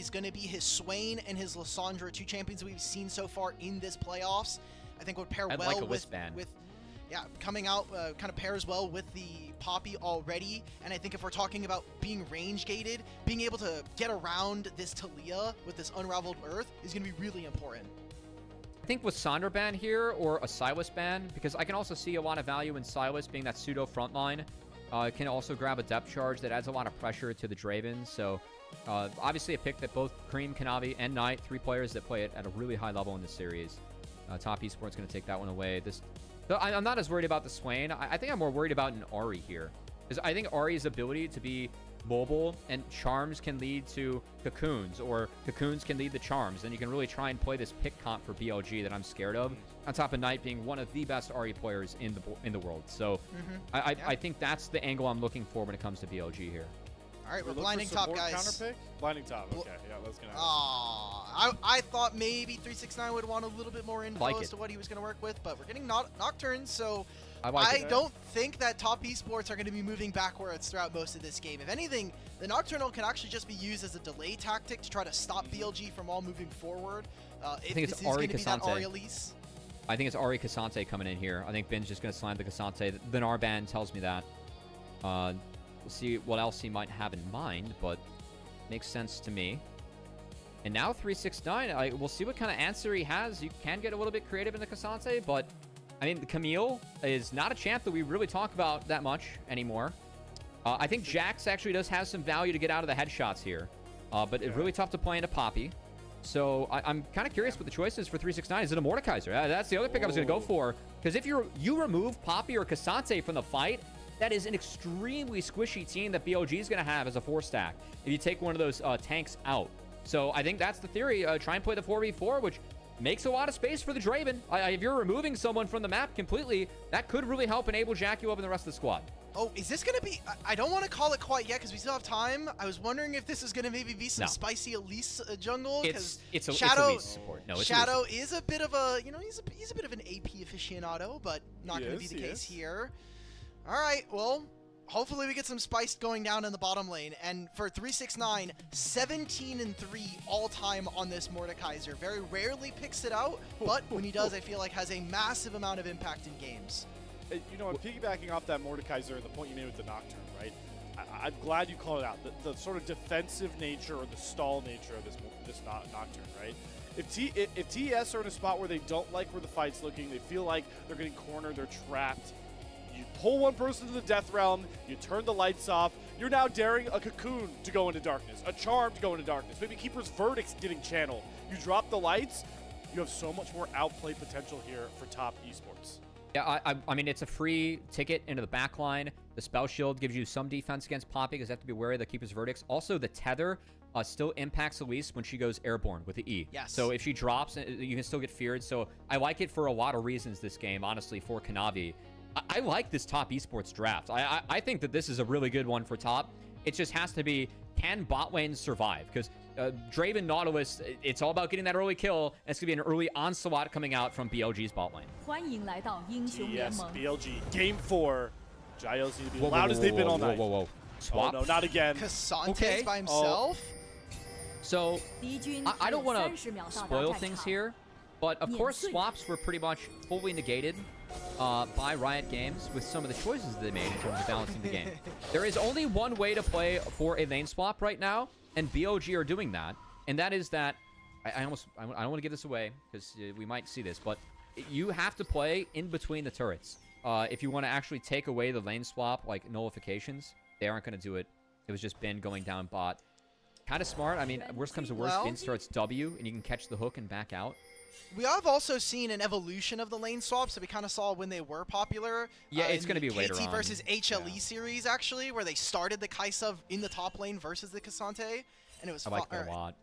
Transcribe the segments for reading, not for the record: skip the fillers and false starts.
is going to be his Swain and his Lissandra, two champions we've seen so far in this playoffs. I think would pair well like a with yeah, coming out kind of pairs well with the Poppy already. And I think if we're talking about being range gated, being able to get around this Talia with this Unraveled Earth is going to be really important. I think with Sandra ban here or a Silas ban, because I can also see a lot of value in Silas being that pseudo frontline. Can also grab a depth charge that adds a lot of pressure to the Draven. So obviously a pick that both Cream, Kanavi, and Knight, three players that play it at a really high level in this series. Top Esports going to take that one away. I'm not as worried about the Swain. I think I'm more worried about an Ahri here. Because I think Ahri's ability to be mobile and charms can lead to cocoons, or cocoons can lead to charms. And you can really try and play this pick comp for BLG that I'm scared of. On top of Knight being one of the best Ahri players in the world. So I think that's the angle I'm looking for when it comes to BLG here. All right, we're blinding top, guys. Counterpick? Blinding top. Okay, yeah, that's gonna happen. I thought maybe 369 would want a little bit more info as to what he was going to work with, but we're getting Nocturnes, so I don't think that Top Esports are going to be moving backwards throughout most of this game. If anything, the Nocturnal can actually just be used as a delay tactic to try to stop BLG from all moving forward. I think it's Ahri Cassante. I think it's Ahri Cassante coming in here. I think Ben's just going to slam the Cassante. The Narban tells me that. We'll see what else he might have in mind, but makes sense to me. And now 369, we'll see what kind of answer he has. You can get a little bit creative in the Cassante, but I mean, the Camille is not a champ that we really talk about that much anymore. I think Jax actually does have some value to get out of the headshots here, but it's really tough to play into Poppy. So I'm kind of curious what the choice is for 369. Is it a Mordekaiser? That's the other pick I was going to go for, because if you remove Poppy or Cassante from the fight, that is an extremely squishy team that BLG is going to have as a 4-stack if you take one of those tanks out. So I think that's the theory. Try and play the 4v4, which makes a lot of space for the Draven. If you're removing someone from the map completely, that could really help enable Jaculov and the rest of the squad. Oh, is this going to be... I don't want to call it quite yet because we still have time. I was wondering if this is going to maybe be some spicy Elise jungle. It's Elise support. No, it's Shadow is a bit of a... You know, he's a bit of an AP aficionado, but not going to be the case here. All right, well, hopefully we get some spice going down in the bottom lane. And for 369, 17-3 all-time on this Mordekaiser. Very rarely picks it out, but when he does, I feel like has a massive amount of impact in games. You know, I'm piggybacking off that Mordekaiser, the point you made with the Nocturne, right? I'm glad you called it out. The sort of defensive nature or the stall nature of this Nocturne, right? If TES are in a spot where they don't like where the fight's looking, they feel like they're getting cornered, they're trapped, you pull one person to the death realm, you turn the lights off, you're now daring a cocoon to go into darkness, a charm to go into darkness, maybe Keeper's Verdict's getting channeled. You drop the lights, you have so much more outplay potential here for Top Esports. Yeah, I mean, it's a free ticket into the back line. The Spell Shield gives you some defense against Poppy because you have to be wary of the Keeper's Verdicts. Also, the Tether still impacts Elise when she goes airborne with the E. Yes. So if she drops, you can still get feared. So I like it for a lot of reasons this game, honestly, for Kanavi. I like this Top Esports draft. I think that this is a really good one for Top. It just has to be, can bot lane survive? Because Draven Nautilus, it's all about getting that early kill. And it's going to be an early onslaught coming out from BLG's bot lane. Yes, BLG. Game 4. Giles need to be loud as they've been all night. Whoa. Swap. Oh, no, not again. Cassante by himself? So, I don't want to spoil things here. But, of course, swaps were pretty much fully negated by Riot Games with some of the choices they made in terms of balancing the game. There is only one way to play for a lane swap right now, and BLG are doing that. And that is that, I don't want to give this away, because we might see this, but you have to play in between the turrets. If you want to actually take away the lane swap, like nullifications, they aren't going to do it. It was just Ben going down bot. Kind of smart. I mean, worst comes to worst, Ben starts W, and you can catch the hook and back out. We have also seen an evolution of the lane swaps that we kind of saw when they were popular. Yeah, it's going to be later on. KT versus HLE series, actually, where they started the Kaisa in the top lane versus the Cassante. And it was I like that a lot.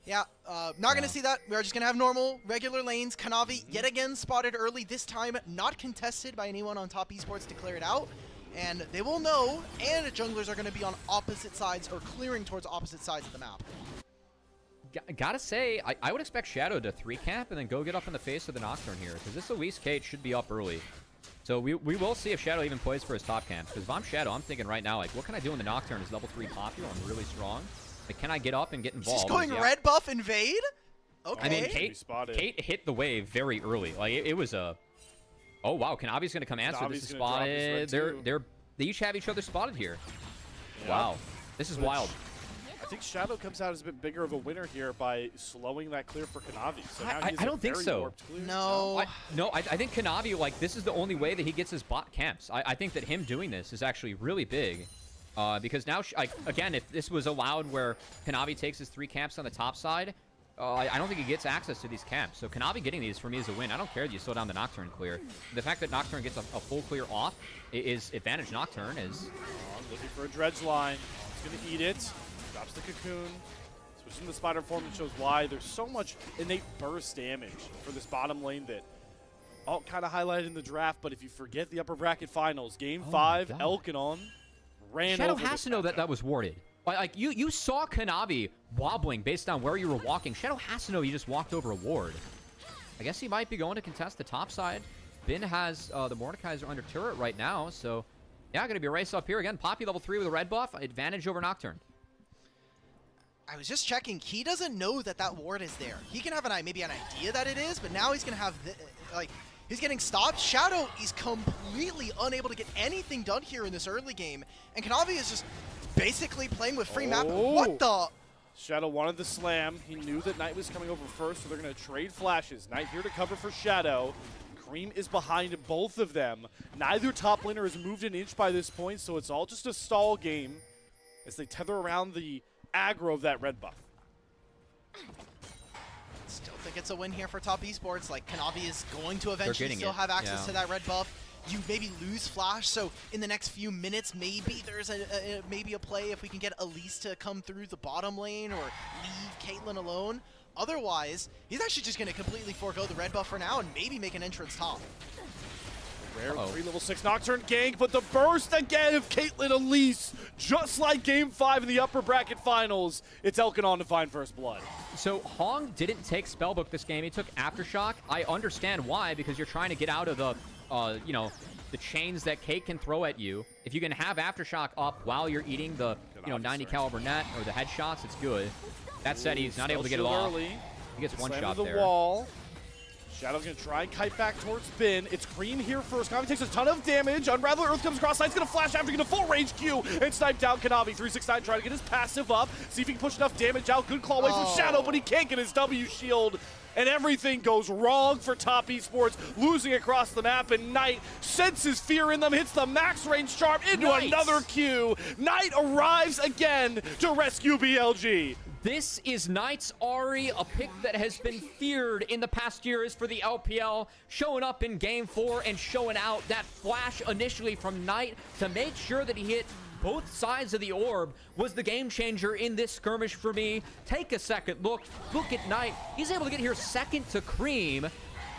Yeah, not going to see that. We're just going to have normal, regular lanes. Kanavi, yet again, spotted early. This time, not contested by anyone on Top Esports to clear it out. And they will know, and junglers are going to be on opposite sides, or clearing towards opposite sides of the map. Gotta say, I would expect Shadow to 3-camp and then go get up in the face of the Nocturne here, because this Elise Kate should be up early. So we will see if Shadow even plays for his top camp, because if I'm Shadow, I'm thinking right now, like, what can I do in the Nocturne? Is level 3 popular? I'm really strong. Like, can I get up and get involved? She's going red buff invade? Okay. I mean, Kate hit the wave very early. Like, it was a... Oh, wow. Kanavi's going to come answer. This is spotted. They each have each other spotted here. Yeah. Wow. This is wild. I think Shadow comes out as a bit bigger of a winner here by slowing that clear for Kanavi. So now I don't think so. No. I think Kanavi, like, this is the only way that he gets his bot camps. I think that him doing this is actually really big. Because now, again, if this was allowed where Kanavi takes his 3 camps on the top side, I don't think he gets access to these camps. So Kanavi getting these for me is a win. I don't care that you slow down the Nocturne clear. The fact that Nocturne gets a full clear off is advantage Nocturne. Looking for a dredge line. He's going to eat it. Drops the cocoon. Switching the spider form and shows why. There's so much innate burst damage for this bottom lane that kind of highlighted in the draft. But if you forget the upper bracket finals, Game 5, Elkanon ran Shadow over has to know that was warded. Like you saw Kanavi wobbling based on where you were walking. Shadow has to know you just walked over a ward. I guess he might be going to contest the top side. Bin has the Mordekaiser under turret right now, so yeah, going to be a race up here again. Poppy level 3 with a red buff, advantage over Nocturne. I was just checking. He doesn't know that ward is there. He can have maybe an idea that it is, but now he's going to have he's getting stopped. Shadow is completely unable to get anything done here in this early game, and Kanavi is just basically playing with free map. What the? Shadow wanted the slam. He knew that Knight was coming over first, so they're going to trade flashes. Knight here to cover for Shadow. Cream is behind both of them. Neither top laner has moved an inch by this point, so it's all just a stall game as they tether around the aggro of that red buff. Still think it's a win here for top esports. Like, Kanavi is going to eventually still have access to that red buff. You maybe lose Flash, so in the next few minutes, maybe there's maybe a play if we can get Elise to come through the bottom lane or leave Caitlyn alone. Otherwise, he's actually just going to completely forego the red buff for now and maybe make an entrance top. Rare 3 level 6 Nocturne gank, but the burst again of Caitlyn Elise, just like Game 5 in the upper bracket finals. It's Elkanon to find first blood. So Hong didn't take Spellbook this game. He took Aftershock. I understand why, because you're trying to get out of the, the chains that Kate can throw at you. If you can have Aftershock up while you're eating the, 90 caliber net or the headshots, it's good. That said, he's not able to get it off. He gets one shot there. Wall. Shadow's going to try and kite back towards Bin. It's Cream here first. Kanavi takes a ton of damage. Unraveler Earth comes across. Side's going to flash after, get a full range Q and snipe down Kanavi. 369 trying to get his passive up. See if he can push enough damage out. Good claw away from Shadow, but he can't get his W shield. And everything goes wrong for top esports, losing across the map, and Knight senses fear in them, hits the max range charm into another Q. Knight arrives again to rescue BLG. This is Knight's Ahri, a pick that has been feared in the past years for the LPL, showing up in Game 4 and showing out that flash initially from Knight to make sure that he hit both sides of the orb was the game changer in this skirmish for me. Take a second look at Knight. He's able to get here second to Cream,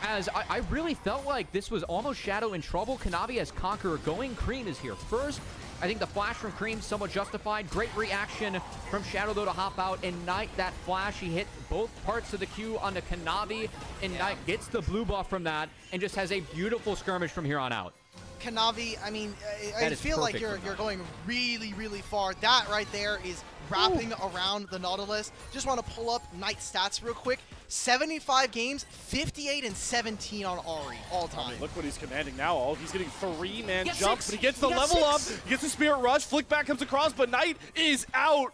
as I really felt like this was almost Shadow in trouble. Kanavi as Conqueror going. Cream is here first. I think the flash from Cream somewhat justified. Great reaction from Shadow, though, to hop out. And Knight, that flash, he hit both parts of the Q onto Kanavi. And Knight gets the blue buff from that and just has a beautiful skirmish from here on out. Kanavi, I mean, I feel like you're going really, really far. That right there is wrapping around the Nautilus. Just want to pull up Knight's stats real quick. 75 games, 58 and 17 on Ahri, all time. I mean, look what he's commanding now. He's getting 3-man jumps, but he gets the level up. He gets the Spirit Rush. Flick back comes across, but Knight is out.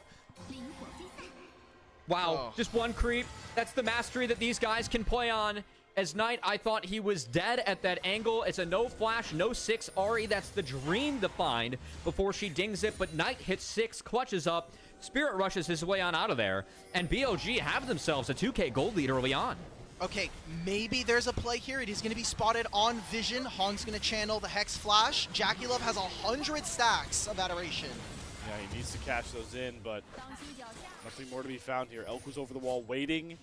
Wow, just one creep. That's the mastery that these guys can play on. As Knight, I thought he was dead at that angle. It's a no flash, no 6 Ahri. That's the dream to find before she dings it. But Knight hits 6, clutches up. Spirit rushes his way on out of there. And BLG have themselves a 2K gold lead early on. Okay, maybe there's a play here. It is going to be spotted on Vision. Hong's going to channel the Hex Flash. Jackie Love has 100 stacks of Adoration. Yeah, he needs to cash those in, but nothing more to be found here. Elk was over the wall waiting.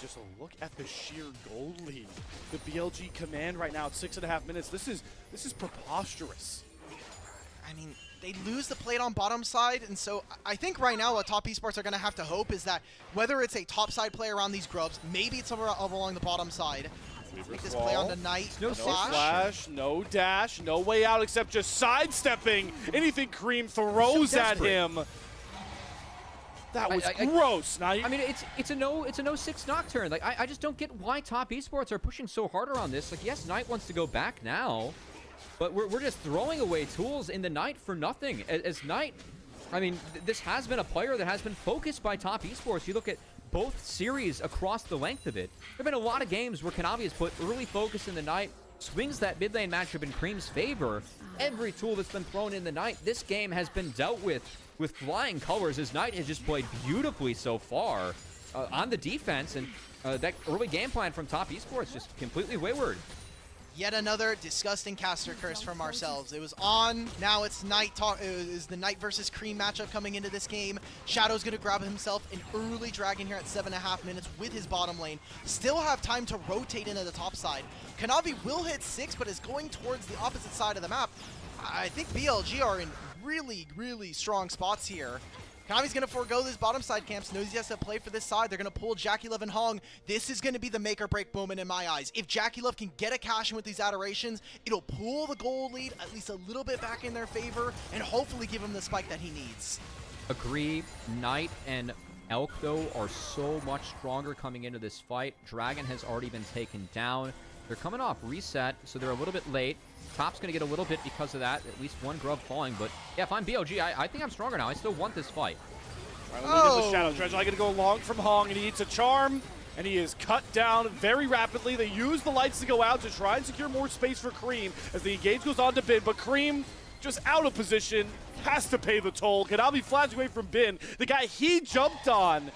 Just a look at the sheer gold lead. The BLG command right now at 6.5 minutes. This is preposterous. I mean, they lose the plate on bottom side, and so I think right now what top esports are going to have to hope is that whether it's a top side play around these grubs, maybe it's somewhere along the bottom side. Make this play on the Knight. No flash, no dash, no way out except just sidestepping anything Cream throws at him. That was gross. I mean, it's a no 6 Nocturne. Like I just don't get why Top Esports are pushing so hard around this. Like yes, Knight wants to go back now, but we're just throwing away tools in the Knight for nothing. As Knight, I mean, this has been a player that has been focused by Top Esports. You look at both series across the length of it. There have been a lot of games where Kanavi has put early focus in the Knight, swings that mid lane matchup in Cream's favor. Every tool that's been thrown in the Knight, this game has been dealt with flying colors, as Knight has just played beautifully so far on the defense, and that early game plan from Top Esports just completely wayward. Yet another disgusting caster curse from ourselves. It was on, now it's Knight is the Knight versus Cream matchup coming into this game. Shadow's gonna grab himself an early dragon here at 7.5 minutes with his bottom lane. Still have time to rotate into the top side. Kanavi will hit 6, but is going towards the opposite side of the map. I think BLG are in really, really strong spots here. Kanavi's going to forego this bottom side camps, knows he has to play for this side. They're going to pull JackeyLove and Hong. This is going to be the make or break moment in my eyes. If JackeyLove can get a cash in with these adorations, it'll pull the gold lead at least a little bit back in their favor and hopefully give him the spike that he needs. Agree. Knight and Elk, though, are so much stronger coming into this fight. Dragon has already been taken down. They're coming off reset, so they're a little bit late. Top's going to get a little bit because of that, at least one grub falling. But yeah, if I'm BLG, I think I'm stronger now. I still want this fight. All right, the Shadow Dredge. I'm going to go long from Hong, and he needs a charm, and he is cut down very rapidly. They use the lights to go out to try and secure more space for Cream as the engage goes on to Bin, but Cream just out of position, has to pay the toll. Kanavi flash away from Bin, the guy he jumped on.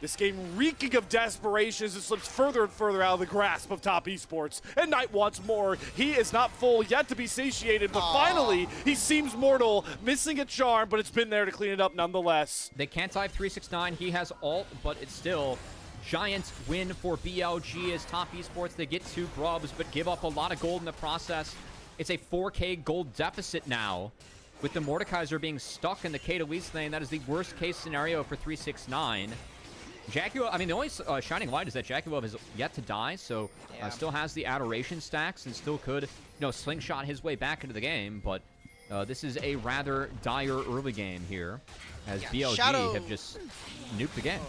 This game reeking of desperation as it slips further and further out of the grasp of Top Esports. And Knight wants more. He is not full yet to be satiated, but finally he seems mortal, missing a charm, but it's been there to clean it up nonetheless. They can't dive 369. He has ult, but it's still giant win for BLG as Top Esports. They get 2 grubs, but give up a lot of gold in the process. It's a 4K gold deficit now. With the Mordekaiser being stuck in the K-to-Lease lane, that is the worst case scenario for 369. JackeyLove, I mean, the only shining light is that JackeyLove has yet to die, so still has the adoration stacks and still could, slingshot his way back into the game. But this is a rather dire early game here, as BLG have just nuked the game.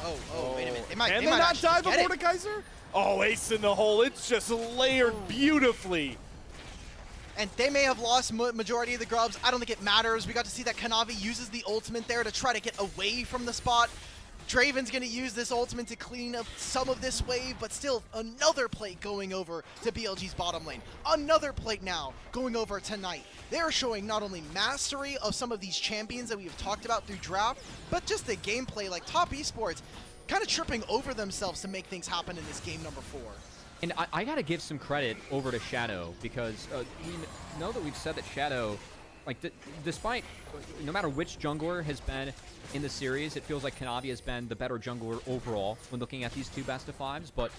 Oh, wait a minute. Can they not dive a Mordekaiser? Oh, ace in the hole. It's just layered beautifully. And they may have lost majority of the grubs. I don't think it matters. We got to see that Kanavi uses the ultimate there to try to get away from the spot. Draven's going to use this ultimate to clean up some of this wave, but still another plate going over to BLG's bottom lane. Another plate now going over to Knight. They're showing not only mastery of some of these champions that we've talked about through draft, but just the gameplay, like Top Esports kind of tripping over themselves to make things happen in this game number 4. And I got to give some credit over to Shadow, because we know that we've said that Shadow, like, despite, no matter which jungler has been in the series, it feels like Kanavi has been the better jungler overall when looking at these 2 best-of-5s, but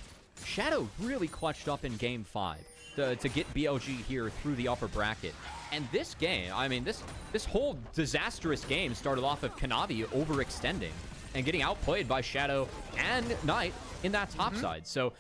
Shadow really clutched up in Game 5 to get BLG here through the upper bracket. And this game, I mean, this whole disastrous game started off of Kanavi overextending and getting outplayed by Shadow and Knight in that top side. So,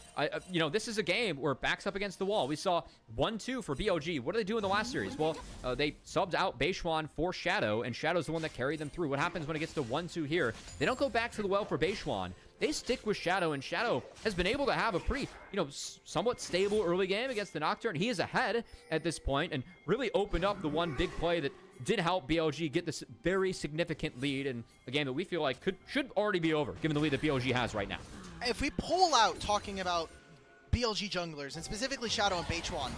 this is a game where backs up against the wall. We saw 1-2 for BLG. What did they do in the last series? Well, they subbed out Beishuan for Shadow, and Shadow's the one that carried them through. What happens when it gets to 1-2 here? They don't go back to the well for Beishuan. They stick with Shadow, and Shadow has been able to have a pretty, somewhat stable early game against the Nocturne. He is ahead at this point and really opened up the one big play that did help BLG get this very significant lead in a game that we feel like should already be over, given the lead that BLG has right now. If we pull out talking about BLG junglers, and specifically Shadow and Beishuan,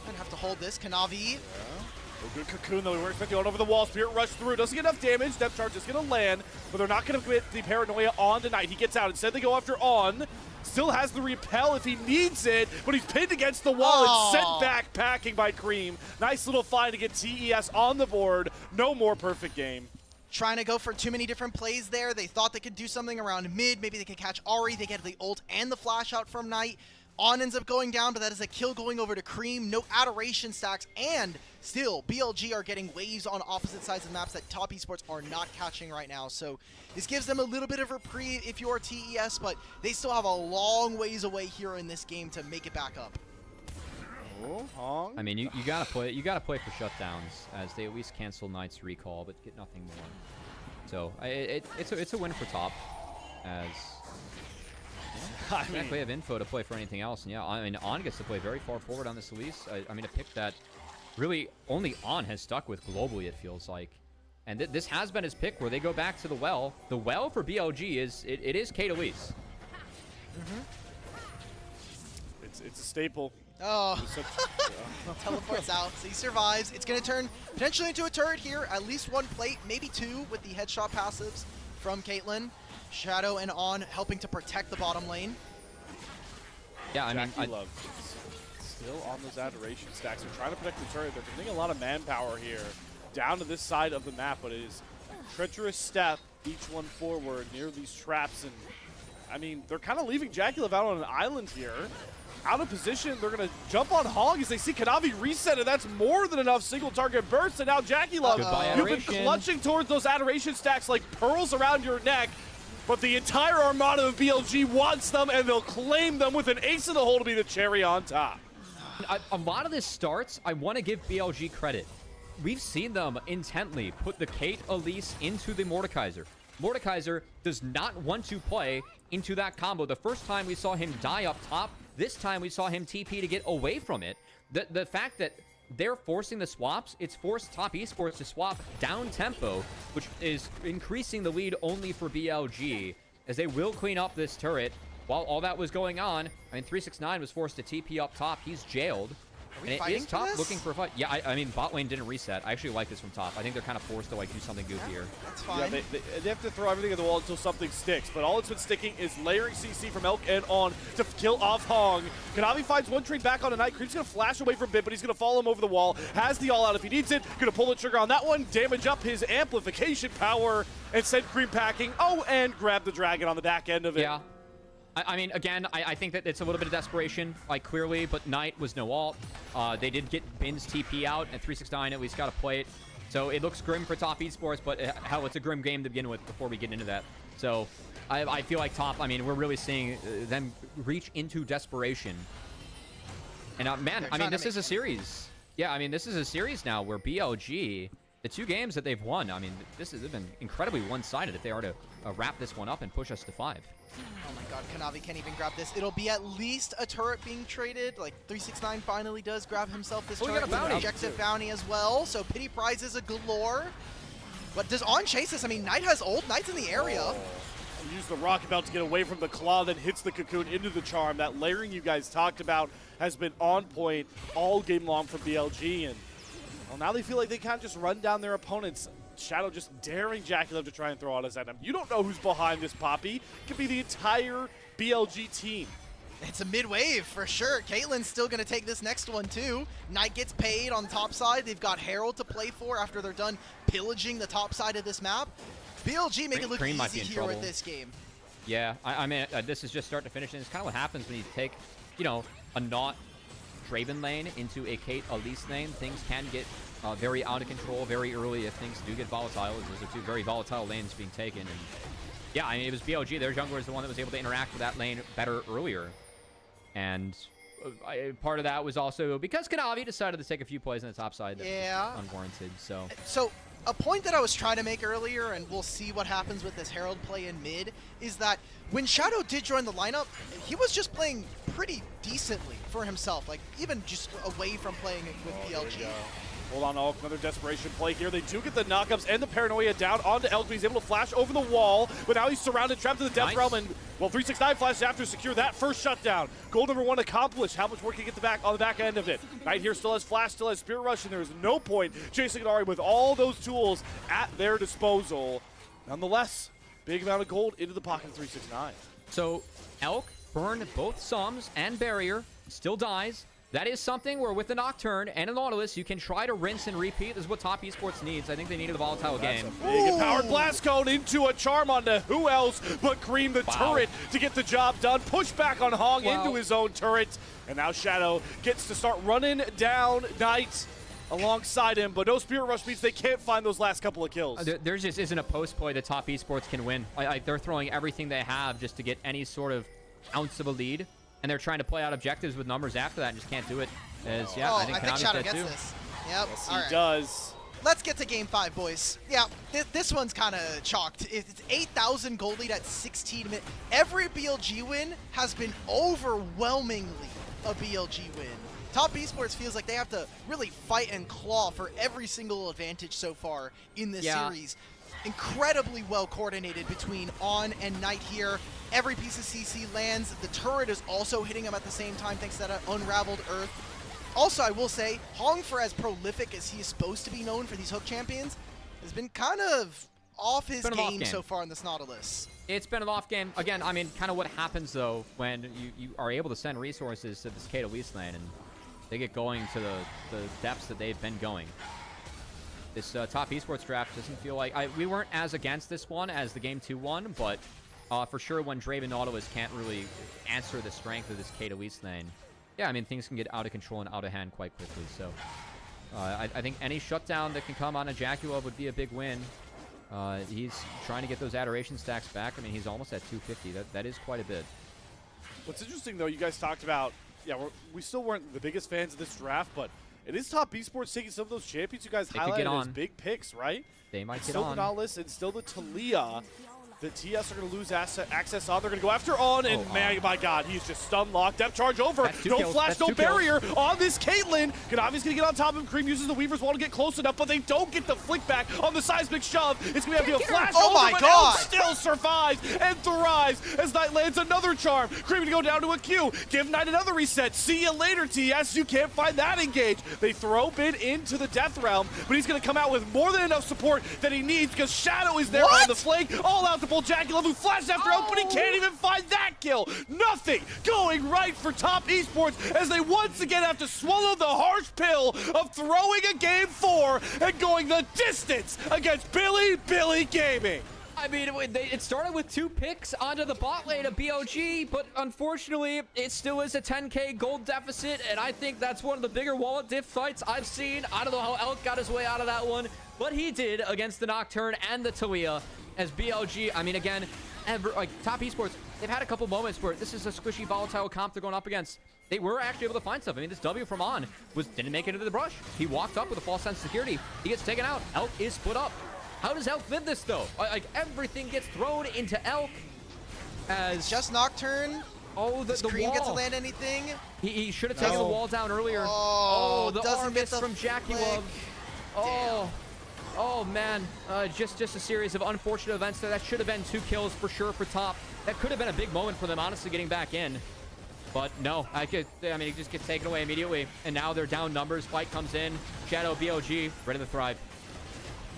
I'd have to hold this. Kanavi. A good cocoon, though. We were expecting on over the wall. Spirit rush through. Doesn't get enough damage. Depth charge is going to land, but they're not going to commit the paranoia on tonight. He gets out. Instead, they go after On. Still has the repel if he needs it, but he's pinned against the wall and sent back packing by Cream. Nice little find to get TES on the board. No more perfect game. Trying to go for too many different plays there. They thought they could do something around mid. Maybe they could catch Ahri. They get the ult and the flash out from Knight. On ends up going down, but that is a kill going over to Cream. No adoration stacks, and still, BLG are getting waves on opposite sides of the maps that Top Esports are not catching right now. So this gives them a little bit of reprieve if you're TES, but they still have a long ways away here in this game to make it back up. Hong. I mean, you gotta play for shutdowns, as they at least cancel Knight's recall, but get nothing more. So it's a win for top, as I have info to play for anything else. And yeah, I mean, On gets to play very far forward on this Elise. I mean, a pick that really only On has stuck with globally, it feels like. And this has been his pick, where they go back to the well. The well for BLG is it is Kate Elise. It's a staple. Oh, teleports out, so he survives. It's going to turn potentially into a turret here. At least one plate, maybe two, with the headshot passives from Caitlyn. Shadow and On helping to protect the bottom lane. Yeah, I mean, Love still on those adoration stacks. They're trying to protect the turret. They're getting a lot of manpower here down to this side of the map, but it is a treacherous step, each one forward near these traps. And I mean, they're kind of leaving JackeyLove out on an island here. Out of position, they're going to jump on Hog as they see Kanavi reset, and that's more than enough single target bursts. And now JackeyLove, you've been clutching towards those adoration stacks like pearls around your neck, but the entire armada of BLG wants them, and they'll claim them with an ace in the hole to be the cherry on top. A lot of this starts, I want to give BLG credit. We've seen them intently put the Kate Elise into the Mordekaiser. Mordekaiser does not want to play into that combo. The first time we saw him die up top, this time we saw him TP to get away from it. The fact that they're forcing the swaps, it's forced top esports to swap down tempo, which is increasing the lead only for BLG, as they will clean up this turret. While all that was going on, I mean, 369 was forced to TP up top. He's jailed. Are we and it is top looking for a fight. Yeah, I mean, bot lane didn't reset. I actually like this from top. I think they're kind of forced to like do something goofier. Yeah, that's fine. Yeah, they have to throw everything at the wall until something sticks. But all it's been sticking is layering CC from Elk and On to kill off Hong. Kanavi finds one trade back on a Knight. Creep's going to flash away from Bit, but he's going to follow him over the wall. Has the all out if he needs it. Going to pull the trigger on that one. Damage up his amplification power and send Cream packing. Oh, and grab the dragon on the back end of it. Yeah. I mean, again, I think that it's a little bit of desperation, like, clearly, but Knight was no ult. They did get Bin's TP out, and 369 at least got a plate. So it looks grim for top esports, but hell, it's a grim game to begin with before we get into that. So I feel like top, I mean, we're really seeing them reach into desperation. And, man, I mean, this is a series. Yeah, I mean, this is a series now where BLG, the 2 games that they've won, I mean, this has been incredibly one-sided if they are to wrap this one up and push us to 5. Oh my god, Kanavi can't even grab this. It'll be at least a turret being traded. Like, 369 finally does grab himself this turret. Got a bounty. Objective bounty as well, so pity prizes a galore. But does On chase this? I mean, Knight has ult. Knight's in the area. Use the rocket belt to get away from the claw, then hits the cocoon into the charm. That layering you guys talked about has been on point all game long for BLG. And, well, now they feel like they can't just run down their opponents. Shadow just daring JackeyLove to try and throw autos at him. You don't know who's behind this Poppy. It could be the entire BLG team. It's a mid-wave for sure. Caitlyn's still going to take this next one too. Knight gets paid on top side. They've got Herald to play for after they're done pillaging the top side of this map. BLG make it look easy here with this game. Yeah, I mean, this is just start to finish, and it's kind of what happens when you take, you know, a not Draven lane into a Kate Elise lane. Things can get very out of control very early if things do get volatile. Those are 2 very volatile lanes being taken. And yeah, I mean, it was BLG. Their jungler is the one that was able to interact with that lane better earlier. And part of that was also because Kanavi decided to take a few plays on the top side that was unwarranted. So a point that I was trying to make earlier, and we'll see what happens with this Herald play in mid, is that when Shadow did join the lineup, he was just playing pretty decently for himself, like even just away from playing with BLG. Hold on, Elk. Another desperation play here. They do get the knockups and the paranoia down onto Elk. He's able to flash over the wall, but now he's surrounded, trapped in the death realm. And, well, 369 flashes after secure that first shutdown. Goal number 1 accomplished. How much work can he get on the back end of it? Knight here still has flash, still has Spirit Rush, and there is no point chasing Ari with all those tools at their disposal. Nonetheless, big amount of gold into the pocket of 369. So Elk burned both Sums and Barrier, still dies. That is something where with the Nocturne and a Nautilus, you can try to rinse and repeat. This is what top esports needs. I think they needed a volatile game. Big powered blast cone into a charm onto who else but Cream the turret to get the job done. Push back on Hong into his own turret. And now Shadow gets to start running down Knight alongside him, but no Spirit Rush means they can't find those last couple of kills. There just isn't a post play that top esports can win. They're throwing everything they have just to get any sort of ounce of a lead. And they're trying to play out objectives with numbers after that and just can't do it. I think Shadow gets this. Yep. Yes, he does. let's get to Game 5, boys. Yeah, this one's kind of chalked. It's 8,000 gold lead at 16 minutes. Every BLG win has been overwhelmingly a BLG win. Top Esports feels like they have to really fight and claw for every single advantage so far in this series. Incredibly well coordinated between On and Knight here. Every piece of CC lands. The turret is also hitting him at the same time thanks to that unraveled Earth. Also, I will say, Hong, for as prolific as he is supposed to be known for these Hook champions, has been kind of off his game so far in this Nautilus. It's been an off game. Again, I mean, kind of what happens, though, when you are able to send resources to this Kato East lane and they get going to the depths that they've been going. This top esports draft doesn't feel like... we weren't as against this one as the Game 2 one, but for sure when Draven Nautilus can't really answer the strength of this Kato East lane, yeah, I mean, things can get out of control and out of hand quite quickly. So I think any shutdown that can come on a Jackula would be a big win. He's trying to get those adoration stacks back. I mean, he's almost at 250. That is quite a bit. What's interesting, though, you guys talked about, we still weren't the biggest fans of this draft, but it is Top Esports taking some of those champions you guys highlighted as big picks, right? They might get still on. The Nautilus and still the Talia. The TS are going to lose access on. They're going to go after On, and my God, he's just stun locked. Depth charge over. No flash, no barrier on this Caitlyn. Kanavi's going to get on top of him. Cream uses the Weaver's Wall to get close enough, but they don't get the flick back on the seismic shove. It's going to have to be a flash over, but Elk still survives and thrives as Knight lands another charm. Cream going to go down to a Q. Give Knight another reset. See you later, TS. You can't find that engage. They throw Bid into the Death Realm, but he's going to come out with more than enough support that he needs because Shadow is there on the flank. All out to pull Jackula, who flashes after Elk, but he can't even find that kill. Nothing going right for Top Esports as they once again have to swallow the harsh pill of throwing a Game 4 and going the distance against Billy Gaming. I mean, it started with 2 picks onto the bot lane of BLG, but unfortunately, it still is a 10k gold deficit, and I think that's one of the bigger wallet diff fights I've seen. I don't know how Elk got his way out of that one, but he did against the Nocturne and the Talia as BLG. I mean, again, Top Esports, they've had a couple moments where this is a squishy, volatile comp they're going up against. They were actually able to find stuff. I mean, this W from On didn't make it into the brush. He walked up with a false sense of security. He gets taken out. Elk is split up. How does Elk live this, though? Like, everything gets thrown into Elk as... Just Nocturne. Oh, the Cream wall. get to land anything? He should have taken the wall down earlier. Oh, the arm miss from Jackula. Oh, man. Just a series of unfortunate events there. That should have been 2 kills for sure for Top. That could have been a big moment for them, honestly, getting back in. But no, I mean, it just gets taken away immediately. And now they're down numbers. Fight comes in. Shadow, BLG, ready to thrive.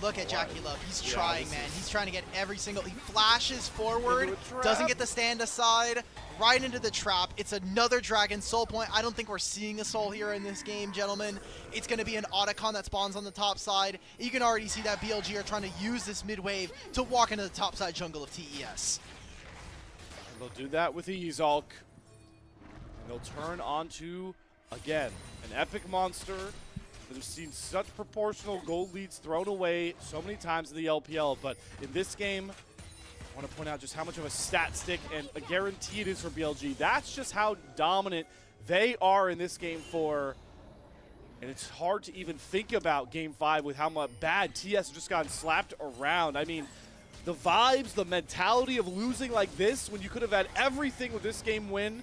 Look at Jackie Love. He's trying, man. He's trying to get every single... He flashes forward, doesn't get the stand aside, right into the trap. It's another Dragon Soul point. I don't think we're seeing a Soul here in this game, gentlemen. It's going to be an Otacon that spawns on the top side. You can already see that BLG are trying to use this mid-wave to walk into the top side jungle of TES. And they'll do that with the Ezalk. And they'll turn onto, again, an epic monster that have seen such proportional gold leads thrown away so many times in the LPL, but in this game, I want to point out just how much of a stat stick and a guarantee it is for BLG. That's just how dominant they are in this Game 4, and it's hard to even think about Game 5 with how much bad TS has just gotten slapped around. I mean, the vibes, the mentality of losing like this when you could have had everything with this game win,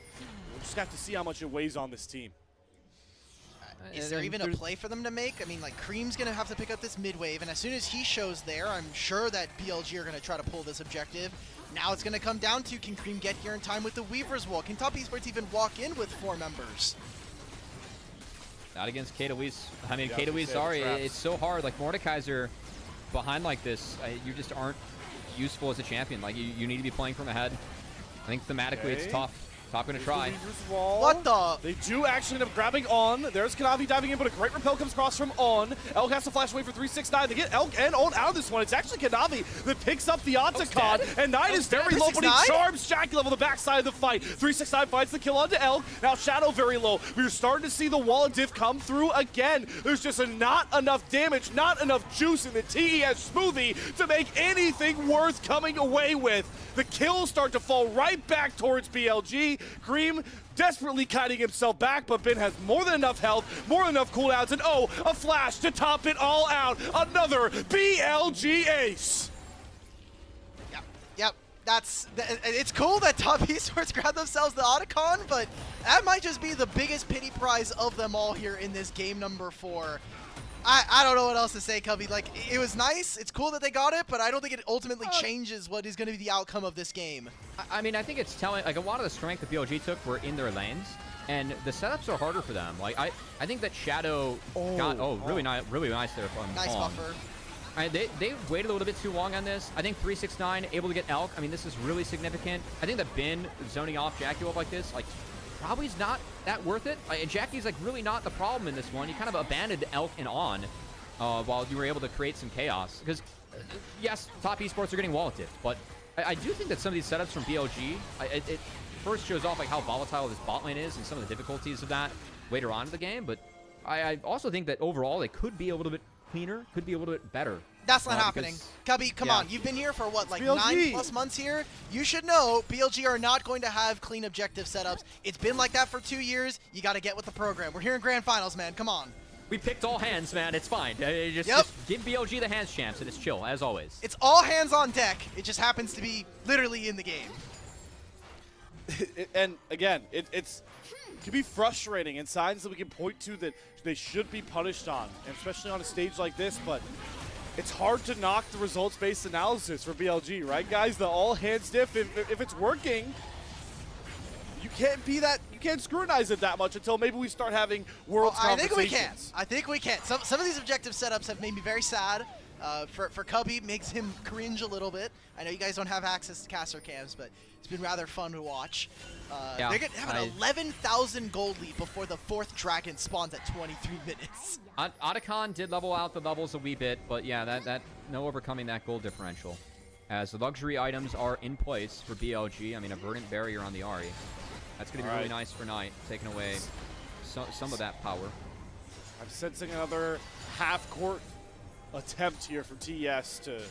we'll just have to see how much it weighs on this team. Is there even a play for them to make? I mean, like, Cream's going to have to pick up this mid-wave, and as soon as he shows there, I'm sure that BLG are going to try to pull this objective. Now it's going to come down to, can Cream get here in time with the Weaver's Wall? Can Top Esports even walk in with 4 members? Not against Kato East. I mean, Kato East, sorry, it's so hard. Like, Mordekaiser behind like this, you just aren't useful as a champion. Like, you need to be playing from ahead. I think thematically it's tough. Top gonna try. What the? They do actually end up grabbing On. There's Kanavi diving in, but a great repel comes across from On. Elk has to flash away for 369. They get Elk and On out of this one. It's actually Kanavi that picks up the Otacon, and Knight is very low, but he charms Jackie level the backside of the fight. 369 finds the kill onto Elk. Now Shadow very low. We're starting to see the wall of diff come through again. There's just not enough damage, not enough juice in the TES smoothie to make anything worth coming away with. The kills start to fall right back towards BLG. Cream desperately kiting himself back, but Ben has more than enough health, more than enough cooldowns, and oh, a flash to top it all out. Another BLG ace. Yep. It's cool that Top Esports grabbed themselves the Otacon, but that might just be the biggest pity prize of them all here in this game number 4. I don't know what else to say, Cubby. Like, it was nice. It's cool that they got it, but I don't think it ultimately changes what is going to be the outcome of this game. I mean, I think it's telling, like, a lot of the strength that BLG took were in their lanes, and the setups are harder for them. Like, I think that Shadow got, really nice there from Nice buffer. They waited a little bit too long on this. I think 369 able to get Elk. I mean, this is really significant. I think that Bin zoning off Jackie up like this, like, probably is not that worth it. Jackie's like really not the problem in this one. You kind of abandoned Elk and On while you were able to create some chaos. Because, yes, Top Esports are getting walleted, but I do think that some of these setups from BLG, it first shows off like how volatile this bot lane is and some of the difficulties of that later on in the game. But I also think that overall they could be a little bit cleaner, could be a little bit better. That's not happening. Cubby, come on. You've been here for, what, like 9+ months here? You should know BLG are not going to have clean objective setups. It's been like that for 2 years. You got to get with the program. We're here in Grand Finals, man. Come on. We picked all hands, man. It's fine. Just give BLG the hands champs, and it's chill, as always. It's all hands on deck. It just happens to be literally in the game. And, again, it can be frustrating and signs that we can point to that they should be punished on, and especially on a stage like this, but it's hard to knock the results-based analysis for BLG, right, guys? The all-hands diff, if it's working, you can't scrutinize it that much until maybe we start having world conversations. I think we can. Some of these objective setups have made me very sad. For Cubby, makes him cringe a little bit. I know you guys don't have access to caster cams, but it's been rather fun to watch. They're going to have an 11,000 gold lead before the 4th dragon spawns at 23 minutes. Otacon did level out the levels a wee bit, but yeah, that no overcoming that gold differential. As the luxury items are in place for BLG, I mean, a verdant barrier on the Ahri. That's going to be really nice for Knight, taking away some of that power. I'm sensing another half-court attempt here from TES to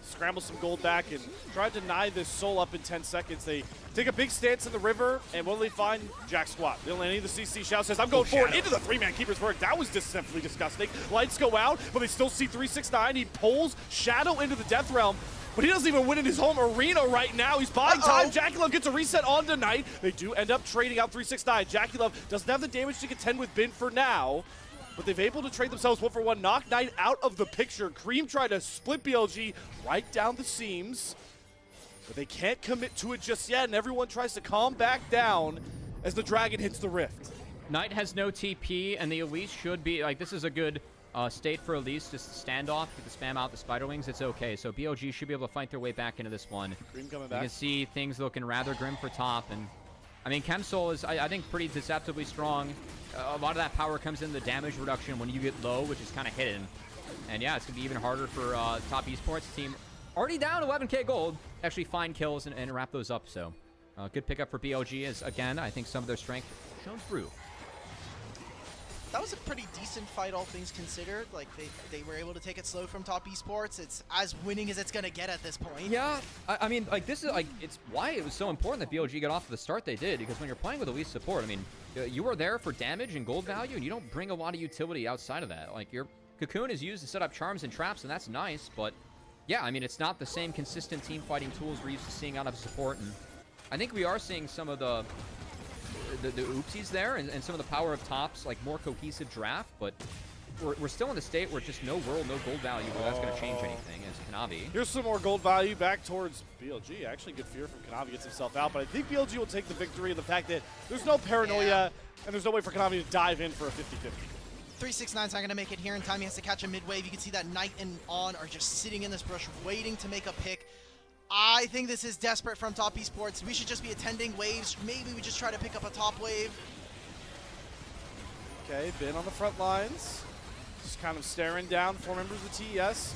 scramble some gold back and try to deny this soul up in 10 seconds. They take a big stance in the river, and what do they find? Jack Squat. They'll land the CC. Shao says, I'm going forward into the 3-man keeper's work. That was deceptively disgusting. Lights go out, but they still see 369. He pulls Shadow into the Death Realm, but he doesn't even win in his home arena right now. He's buying time. Jackie Love gets a reset on tonight. They do end up trading out 369. Jackie Love doesn't have the damage to contend with Bin for now, but they've able to trade themselves 1-for-1. Knock Knight out of the picture. Cream tried to split BLG right down the seams, but they can't commit to it just yet, and everyone tries to calm back down as the Dragon hits the Rift. Knight has no TP, and the Elise should be, like, this is a good state for Elise, just stand off, get the spam out the Spiderwings, it's okay. So BLG should be able to fight their way back into this one. Cream coming back. You can see things looking rather grim for top, and I mean, Chemsoul is, I think, pretty deceptively strong. A lot of that power comes in the damage reduction when you get low, which is kind of hidden. And yeah, it's going to be even harder for Top Esports team. Already down 11k gold. Actually find kills and wrap those up. So good pickup for BLG as, again, I think some of their strength shown through. That was a pretty decent fight, all things considered. Like, they were able to take it slow from Top Esports. It's as winning as it's going to get at this point. Yeah, I mean, like, this is, like, it's why it was so important that BLG got off to the start they did, because when you're playing with Elite support, I mean, you are there for damage and gold value, and you don't bring a lot of utility outside of that. Like, your Cocoon is used to set up charms and traps, and that's nice, but, yeah, I mean, it's not the same consistent team fighting tools we're used to seeing out of support, and I think we are seeing some of the oopsies there and some of the power of Top's like more cohesive draft, but we're still in the state where just no world, no gold value where that's going to change anything as Kanavi. Here's some more gold value back towards BLG. Actually, good fear from Kanavi gets himself out, but I think BLG will take the victory in the fact that there's no paranoia and there's no way for Kanavi to dive in for a 50-50. 369's not going to make it here in time. He has to catch a mid-wave. You can see that Knight and On are just sitting in this brush waiting to make a pick. I think this is desperate from Top Esports. We should just be attending waves. Maybe we just try to pick up a top wave. Okay, Ben on the front lines. Just kind of staring down 4 members of TES.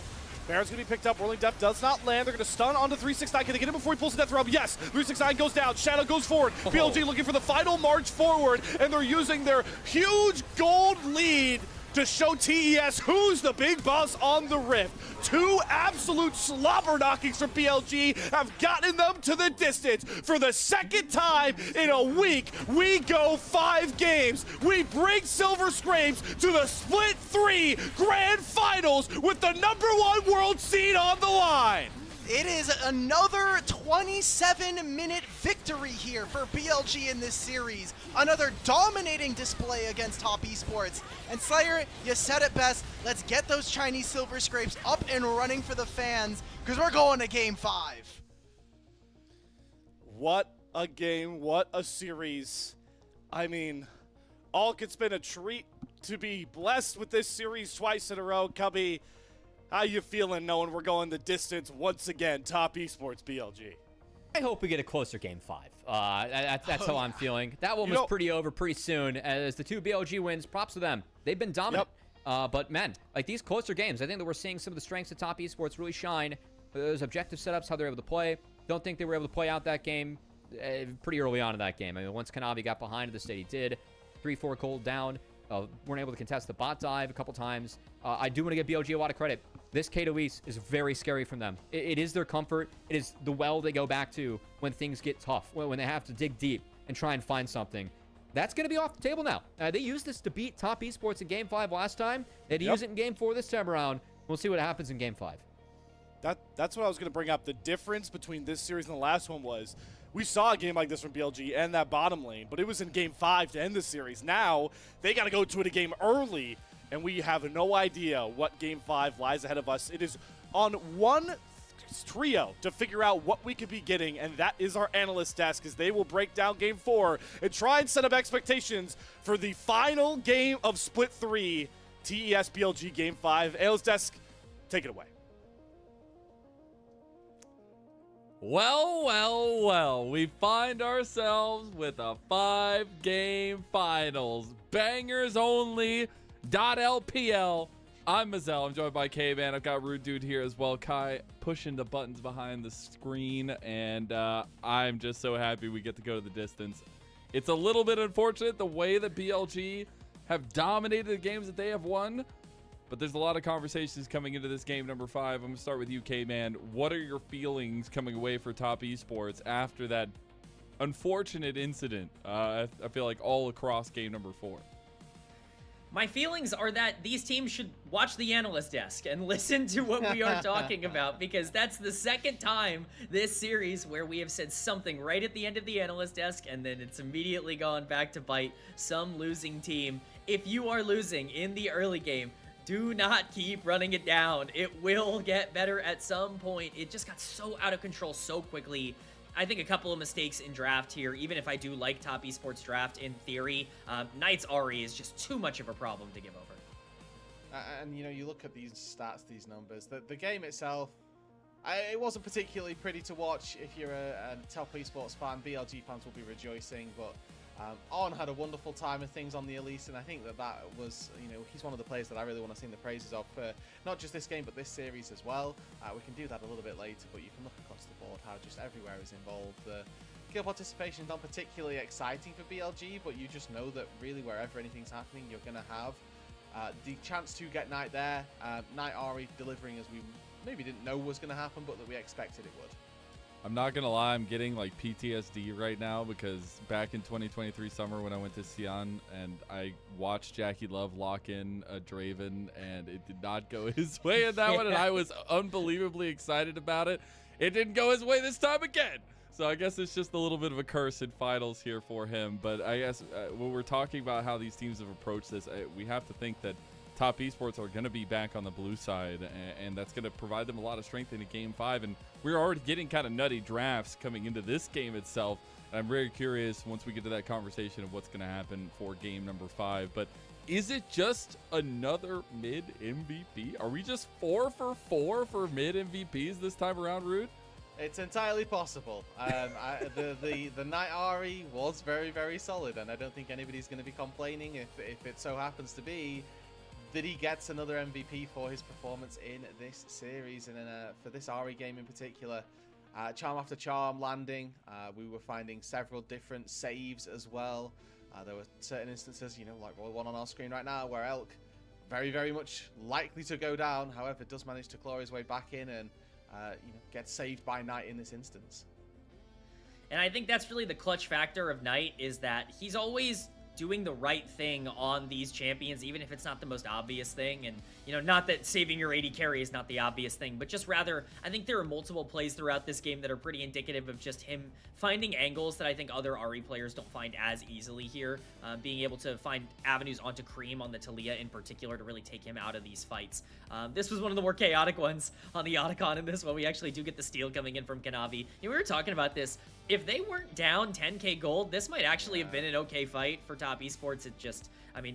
Baron's going to be picked up. Whirling Death does not land. They're going to stun onto 369. Can they get him before he pulls the Death Realm? Yes! 369 goes down. Shadow goes forward. BLG looking for the final march forward, and they're using their huge gold lead to show TES who's the big boss on the Rift. 2 absolute slobber knockings from BLG have gotten them to the distance. For the second time in a week, we go 5 games. We bring Silver Scrapes to the Split 3 Grand Finals with the #1 world seed on the line. It is another 27-minute victory here for BLG in this series. Another dominating display against Top Esports. And Slayer, you said it best. Let's get those Chinese Silver Scrapes up and running for the fans, because we're going to Game 5. What a game, what a series. I mean, all it's been a treat to be blessed with this series twice in a row. Cubby, how you feeling knowing we're going the distance once again, Top Esports BLG? I hope we get a closer Game 5. That's how I'm feeling. That one was pretty over pretty soon. As the 2 BLG wins, props to them. They've been dominant. But man, like these closer games, I think that we're seeing some of the strengths of Top Esports really shine. Those objective setups, how they're able to play. Don't think they were able to play out that game pretty early on in that game. I mean, once Kanavi got behind at the state, he did. 3-4 cold down. Weren't able to contest the bot dive a couple times. I do want to give BLG a lot of credit. This K2 East is very scary from them. It is their comfort. It is the well they go back to when things get tough, when they have to dig deep and try and find something. That's going to be off the table now. They used this to beat Top Esports in Game 5 last time. They'd use it in Game 4 this time around. We'll see what happens in Game 5. That's what I was going to bring up. The difference between this series and the last one was we saw a game like this from BLG and that bottom lane, but it was in Game 5 to end the series. Now they got to go to it a game early, and we have no idea what Game 5 lies ahead of us. It is on one trio to figure out what we could be getting, and that is our analyst desk, as they will break down Game 4 and try and set up expectations for the final game of Split 3, TES BLG Game 5. Analyst desk, take it away. Well, we find ourselves with a 5-game finals. Bangers only. .LPL. I'm Mazel. I'm joined by K-Man. I've got Rude Dude here as well. Kai pushing the buttons behind the screen, and I'm just so happy we get to go to the distance. It's a little bit unfortunate the way that BLG have dominated the games that they have won, but there's a lot of conversations coming into this game number 5. I'm going to start with you, K-Man. What are your feelings coming away for Top Esports after that unfortunate incident, I feel like all across game number 4? My feelings are that these teams should watch the analyst desk and listen to what we are talking about, because that's the second time this series where we have said something right at the end of the analyst desk, and then it's immediately gone back to bite some losing team. If you are losing in the early game, do not keep running it down. It will get better at some point. It just got so out of control so quickly. I think a couple of mistakes in draft here, even if I do like Top Esports draft in theory. Knight's Ahri is just too much of a problem to give over. And, you know, you look at these stats, these numbers, the game itself, it wasn't particularly pretty to watch. If you're a Top Esports fan, BLG fans will be rejoicing, but On had a wonderful time of things on the Elise, and I think that was, you know, he's one of the players that I really want to sing the praises of for not just this game, but this series as well. We can do that a little bit later, but you can look across the board how just everywhere is involved. The kill participation is not particularly exciting for BLG, but you just know that really wherever anything's happening, you're going to have the chance to get Knight there. Knight Ahri delivering as we maybe didn't know was going to happen, but that we expected it would. I'm not going to lie, I'm getting like PTSD right now, because back in 2023 summer when I went to Sion and I watched Jackie Love lock in a Draven and it did not go his way in that one, and I was unbelievably excited about it. It didn't go his way this time again. So I guess it's just a little bit of a curse in finals here for him. But I guess when we're talking about how these teams have approached this, we have to think that Top Esports are going to be back on the blue side, and that's going to provide them a lot of strength into Game 5. And we're already getting kind of nutty drafts coming into this game itself. And I'm very curious once we get to that conversation of what's going to happen for game number 5. But is it just another mid MVP? Are we just 4 for 4 for mid MVPs this time around, Rude? It's entirely possible. The Knight Ahri was very, very solid, and I don't think anybody's going to be complaining if it so happens to be that he gets another MVP for his performance in this series, and for this Ahri game in particular. Charm after charm landing. We were finding several different saves as well. There were certain instances, you know, like one on our screen right now, where Elk very, very much likely to go down. However, does manage to claw his way back in and get saved by Knight in this instance. And I think that's really the clutch factor of Knight, is that he's always doing the right thing on these champions, even if it's not the most obvious thing. And, not that saving your AD carry is not the obvious thing, but just rather, I think there are multiple plays throughout this game that are pretty indicative of just him finding angles that I think other Ahri players don't find as easily here. Being able to find avenues onto Cream on the Talia in particular to really take him out of these fights. This was one of the more chaotic ones on the Otacon in this one. We actually do get the steal coming in from Kanavi. We were talking about this. If they weren't down 10k gold, this might actually have been an okay fight for top esports. It just,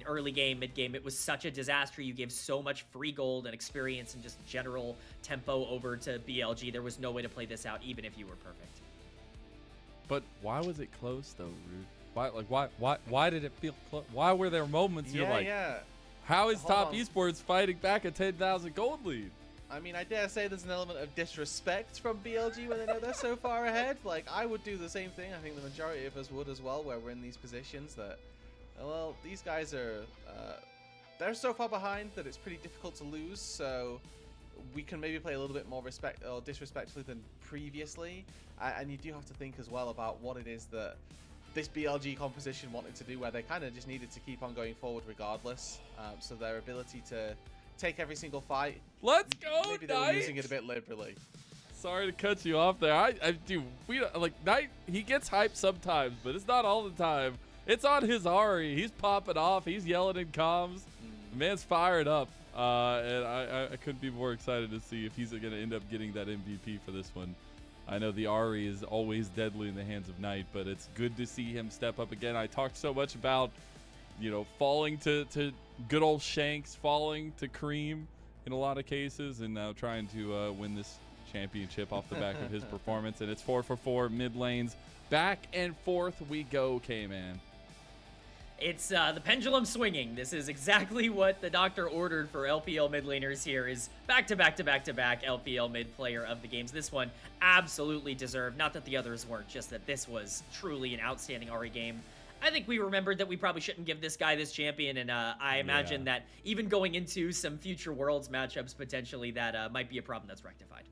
early game, mid game, it was such a disaster. You gave so much free gold and experience and just general tempo over to BLG. There was no way to play this out, even if you were perfect. But why was it close though, Rude? Why did it feel close? Why were there moments you're like, how is top esports fighting back a 10,000 gold lead? I dare say there's an element of disrespect from BLG when they know they're so far ahead. Like, I would do the same thing. I think the majority of us would as well, where we're in these positions that, well, these guys are, they're so far behind that it's pretty difficult to lose. So we can maybe play a little bit more disrespectfully than previously. And you do have to think as well about what it is that this BLG composition wanted to do, where they kind of just needed to keep on going forward regardless. So their ability to take every single fight. Let's go, maybe they were using it a bit liberally. Sorry to cut you off there. I do. Knight, he gets hyped sometimes, but it's not all the time. It's on his Ahri. He's popping off. He's yelling in comms. The man's fired up. And I couldn't be more excited to see if he's going to end up getting that MVP for this one. I know the Ahri is always deadly in the hands of Knight, but it's good to see him step up again. I talked so much about, falling to good old Shanks, falling to Cream in a lot of cases, and now trying to win this championship off the back of his performance. And it's 4 for 4 mid lanes. Back and forth we go, K-Man. It's the pendulum swinging. This is exactly what the doctor ordered for LPL mid laners here, is back-to-back-to-back-to-back LPL mid player of the games. This one absolutely deserved. Not that the others weren't, just that this was truly an outstanding Ahri game. I think we remembered that we probably shouldn't give this guy this champion, and I imagine that even going into some future Worlds matchups, potentially, that might be a problem that's rectified.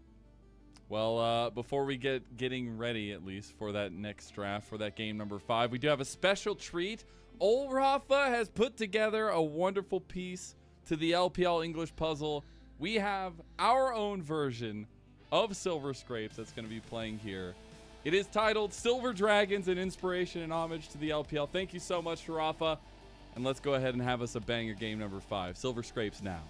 Well, before we getting ready, at least, for that next draft, for that game number 5, we do have a special treat. Old Rafa has put together a wonderful piece to the LPL English puzzle. We have our own version of Silver Scrapes that's going to be playing here. It is titled Silver Dragons, an inspiration and homage to the LPL. Thank you so much, Rafa. And let's go ahead and have us a banger game number 5. Silver Scrapes now.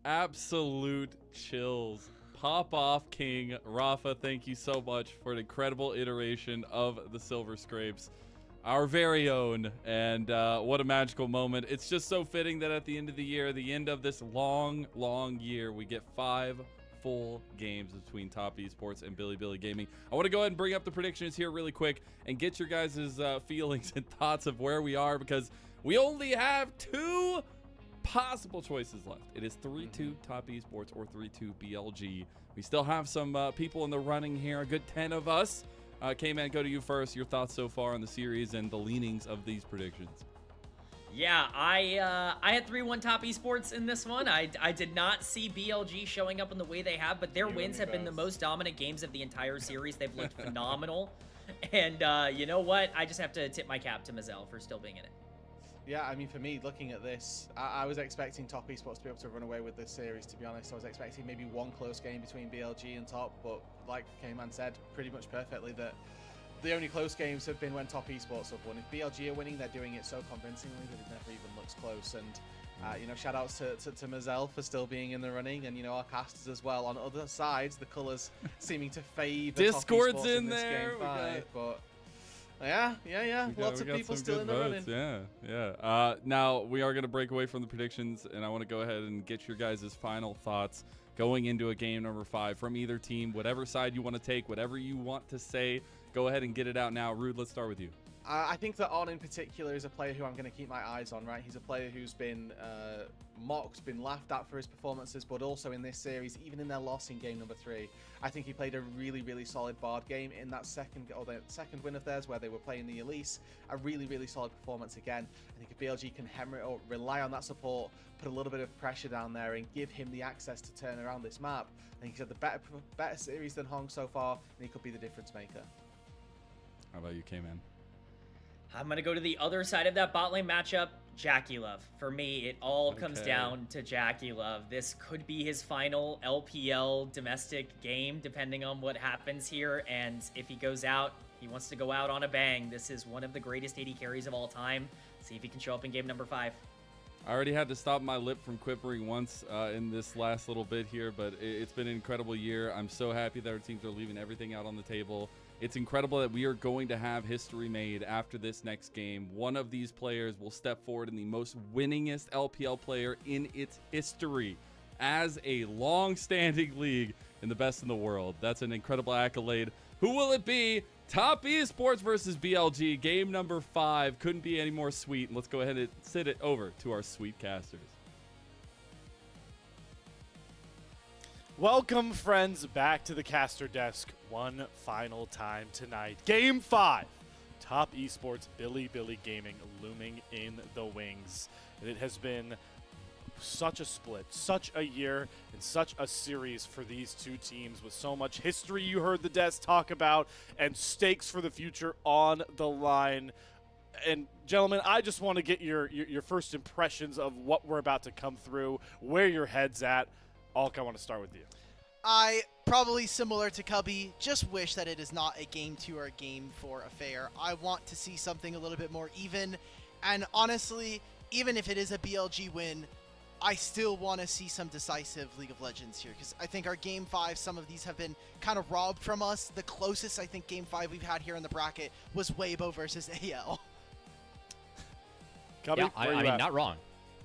absolute chills. Pop off, King. Rafa, thank you so much for an incredible iteration of the Silver Scrapes. Our very own, and what a magical moment. It's just so fitting that at the end of the year, the end of this long, long year, we get 5 full games between Top Esports and Billy Gaming. I want to go ahead and bring up the predictions here really quick and get your guys' feelings and thoughts of where we are, because we only have 2 possible choices left. It is 3-2 Top Esports or 3-2 BLG. We still have some people in the running here, a good 10 of us. K-Man, go to you first. Your thoughts so far on the series and the leanings of these predictions. Yeah, I had 3-1 Top Esports in this one. I did not see BLG showing up in the way they have, but their wins have been the most dominant games of the entire series. They've looked phenomenal. And you know what? I just have to tip my cap to Mazel for still being in it. Yeah, I mean, for me, looking at this, I was expecting Top Esports to be able to run away with this series, to be honest. I was expecting maybe one close game between BLG and Top, but like K-Man said pretty much perfectly, that the only close games have been when Top Esports have won. If BLG are winning, they're doing it so convincingly that it never even looks close. And, you know, shout outs to Mazel for still being in the running, and, you know, our casters as well. On other sides, the colours seeming to favour Discord's Top Esports in this there. game 5, but... Yeah. Lots of people still in the running. Yeah. Now, we are going to break away from the predictions, and I want to go ahead and get your guys' final thoughts going into a game number 5 from either team. Whatever side you want to take, whatever you want to say, go ahead and get it out now. Rude, let's start with you. I think that On in particular is a player who I'm going to keep my eyes on, right? He's a player who's been mocked, been laughed at for his performances, but also in this series, even in their loss in game number 3, I think he played a really solid Bard game in that second win of theirs where they were playing the Elise. A really solid performance again. I think if BLG can hammer it up, rely on that support, put a little bit of pressure down there and give him the access to turn around this map, I think he's had the better series than Hong so far, and he could be the difference maker. How about you, K-Man? I'm going to go to the other side of that bot lane matchup, Jackie Love. For me, it all comes down to Jackie Love. This could be his final LPL domestic game, depending on what happens here. And if he goes out, he wants to go out on a bang. This is one of the greatest AD carries of all time. See if he can show up in game number 5. I already had to stop my lip from quivering once in this last little bit here, but it's been an incredible year. I'm so happy that our teams are leaving everything out on the table. It's incredible that we are going to have history made after this next game. One of these players will step forward in the most winningest LPL player in its history as a long-standing league and the best in the world. That's an incredible accolade. Who will it be? Top Esports versus BLG, game number 5. Couldn't be any more sweet. Let's go ahead and sit it over to our sweet casters. Welcome, friends, back to the caster desk one final time tonight. Game 5. Top Esports, Billy Gaming looming in the wings. And it has been such a split, such a year, and such a series for these two teams with so much history you heard the desk talk about and stakes for the future on the line. And gentlemen, I just want to get your first impressions of what we're about to come through, where your head's at. Alk, I want to start with you. I, probably similar to Cubby, just wish that it is not a game 2 or a game 4 affair. I want to see something a little bit more even. And honestly, even if it is a BLG win, I still want to see some decisive League of Legends here, because I think our game 5, some of these have been kind of robbed from us. The closest I think game 5 we've had here in the bracket was Weibo versus AL. Cubby, yeah, I mean, not wrong.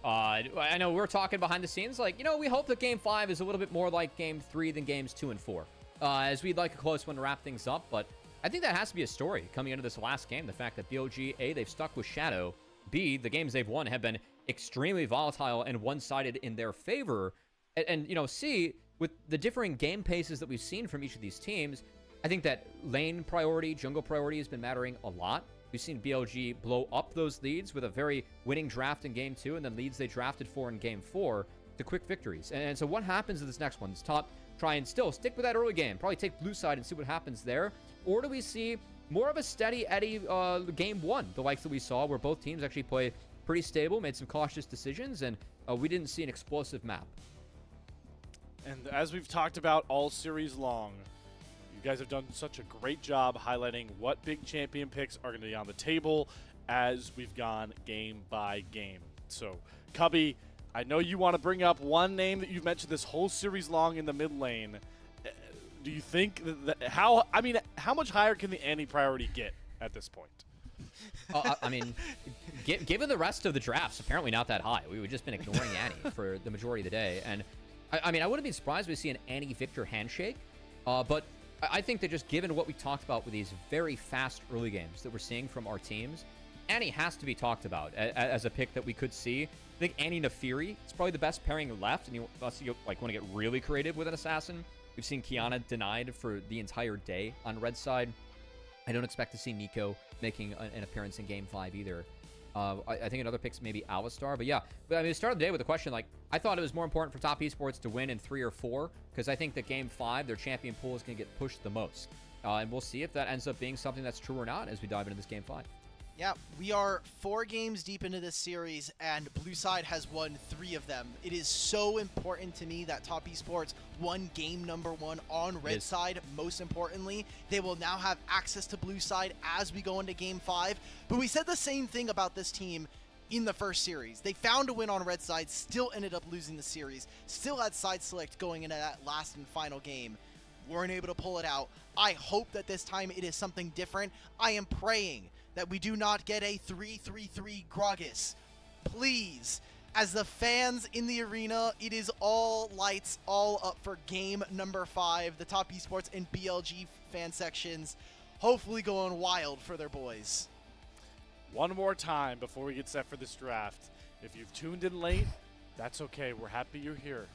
I know we're talking behind the scenes, like, you know, we hope that game 5 is a little bit more like game 3 than games 2 and 4, as we'd like a close one to wrap things up. But I think that has to be a story coming into this last game. The fact that BLG, A, they've stuck with Shadow, B, the games they've won have been extremely volatile and one-sided in their favor, and you know, C, with the differing game paces that we've seen from each of these teams, I think that lane priority, jungle priority has been mattering a lot. We've seen BLG blow up those leads with a very winning draft in game 2 and then leads they drafted for in game 4 to quick victories. And so what happens in this next one? Does Top try and still stick with that early game, probably take blue side and see what happens there? Or do we see more of a steady Eddie game 1, the likes that we saw where both teams actually play pretty stable, made some cautious decisions, and we didn't see an explosive map? And as we've talked about all series long, you guys have done such a great job highlighting what big champion picks are going to be on the table as we've gone game by game. So, Cubby, I know you want to bring up one name that you've mentioned this whole series long in the mid lane. Do you think that how much higher can the Annie priority get at this point? I mean, given the rest of the drafts, apparently not that high. We've just been ignoring Annie for the majority of the day. And, I mean, I wouldn't be surprised if we see an Annie-Victor handshake. But I think that just given what we talked about with these very fast early games that we're seeing from our teams, Annie has to be talked about as a pick that we could see. I think Annie Nefiri is probably the best pairing left. And unless you want to get really creative with an assassin, we've seen Kiana denied for the entire day on red side. I don't expect to see Nico making an appearance in Game 5 either. I think another pick's maybe Alistar. But yeah, I mean, we started the day with a question like, I thought it was more important for Top Esports to win in 3 or 4, because I think that Game 5, their champion pool is going to get pushed the most. And we'll see if that ends up being something that's true or not as we dive into this Game 5. Yeah, we are 4 games deep into this series, and Blue Side has won 3 of them. It is so important to me that Top Esports won game number 1 on Red Side. Most importantly, they will now have access to Blue Side as we go into Game 5. But we said the same thing about this team in the first series. They found a win on Red Side, still ended up losing the series, still had side select going into that last and final game. Weren't able to pull it out. I hope that this time it is something different. I am praying that we do not get a 3-3-3 Gragas. Please. As the fans in the arena, it is all lights, all up for game number 5. The Top Esports and BLG fan sections hopefully going wild for their boys. One more time before we get set for this draft. If you've tuned in late, that's okay. We're happy you're here.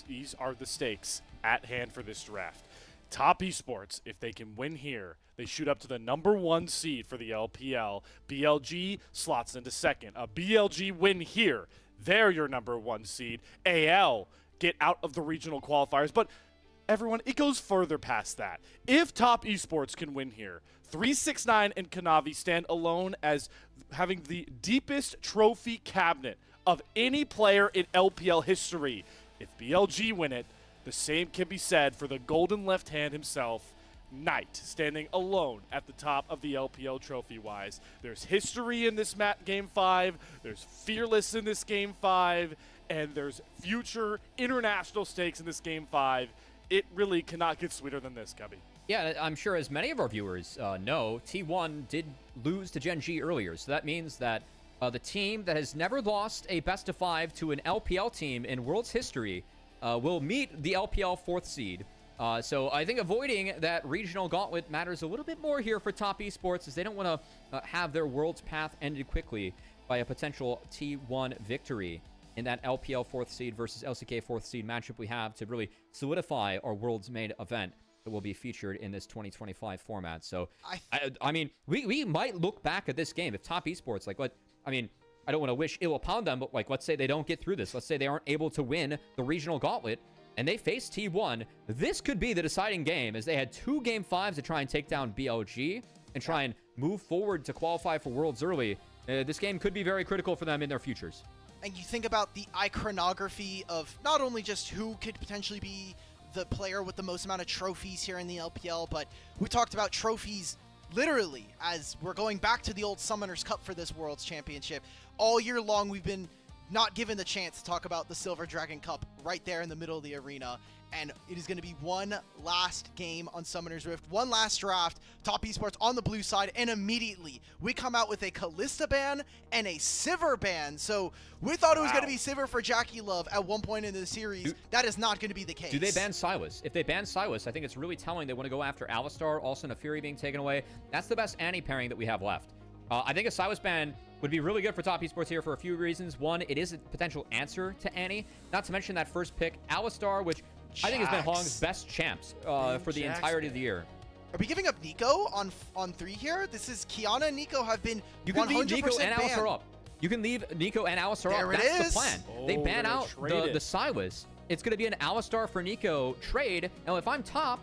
These are the stakes at hand for this draft. Top Esports, if they can win here, they shoot up to the number 1 seed for the LPL. BLG slots into second. A BLG win here, they're your number 1 seed. AL get out of the regional qualifiers, but everyone, it goes further past that. If Top Esports can win here, 369 and Kanavi stand alone as having the deepest trophy cabinet of any player in LPL history. If BLG win it, the same can be said for the golden left hand himself, Knight, standing alone at the top of the LPL trophy-wise. There's history in this Game 5, there's Fearless in this Game 5, and there's future international stakes in this Game 5. It really cannot get sweeter than this, Cubby. Yeah, I'm sure as many of our viewers know, T1 did lose to Gen G earlier, so that means that the team that has never lost a best-of-5 to an LPL team in World's history will meet the LPL 4th seed. So I think avoiding that regional gauntlet matters a little bit more here for Top Esports, as they don't want to have their World's path ended quickly by a potential T1 victory in that LPL 4th seed versus LCK 4th seed matchup we have to really solidify our World's main event that will be featured in this 2025 format. So, I mean, we might look back at this game if Top Esports, I don't want to wish ill upon them, but let's say they don't get through this. Let's say they aren't able to win the regional gauntlet and they face T1. This could be the deciding game, as they had 2 Game 5s to try and take down BLG and try and move forward to qualify for Worlds early. This game could be very critical for them in their futures. And you think about the iconography of not only just who could potentially be the player with the most amount of trophies here in the LPL, but we talked about trophies literally as we're going back to the old Summoners Cup for this World's Championship. All year long, we've been not given the chance to talk about the Silver Dragon Cup right there in the middle of the arena. And it is going to be one last game on Summoner's Rift, one last draft, Top Esports on the blue side, and immediately we come out with a Kalista ban and a Sivir ban. So we thought it was going to be Sivir for Jackie Love at one point in the series. That is not going to be the case. Do they ban Silas? If they ban Silas, I think it's really telling they want to go after Alistar, also Nefiri being taken away. That's the best Annie pairing that we have left. I think a Silas ban would be really good for Top Esports here for a few reasons. One, it is a potential answer to Annie. Not to mention that first pick, Alistar, which I think has been Hong's best champs for the entirety of the year. Are we giving up Nico on 3 here? This is Kiana and Nico have been 100% You can leave Nico and Alistar up. You can leave Nico and Alistar up. That's the plan. They ban out the Silas. It's going to be an Alistar for Nico trade. Now, if I'm top,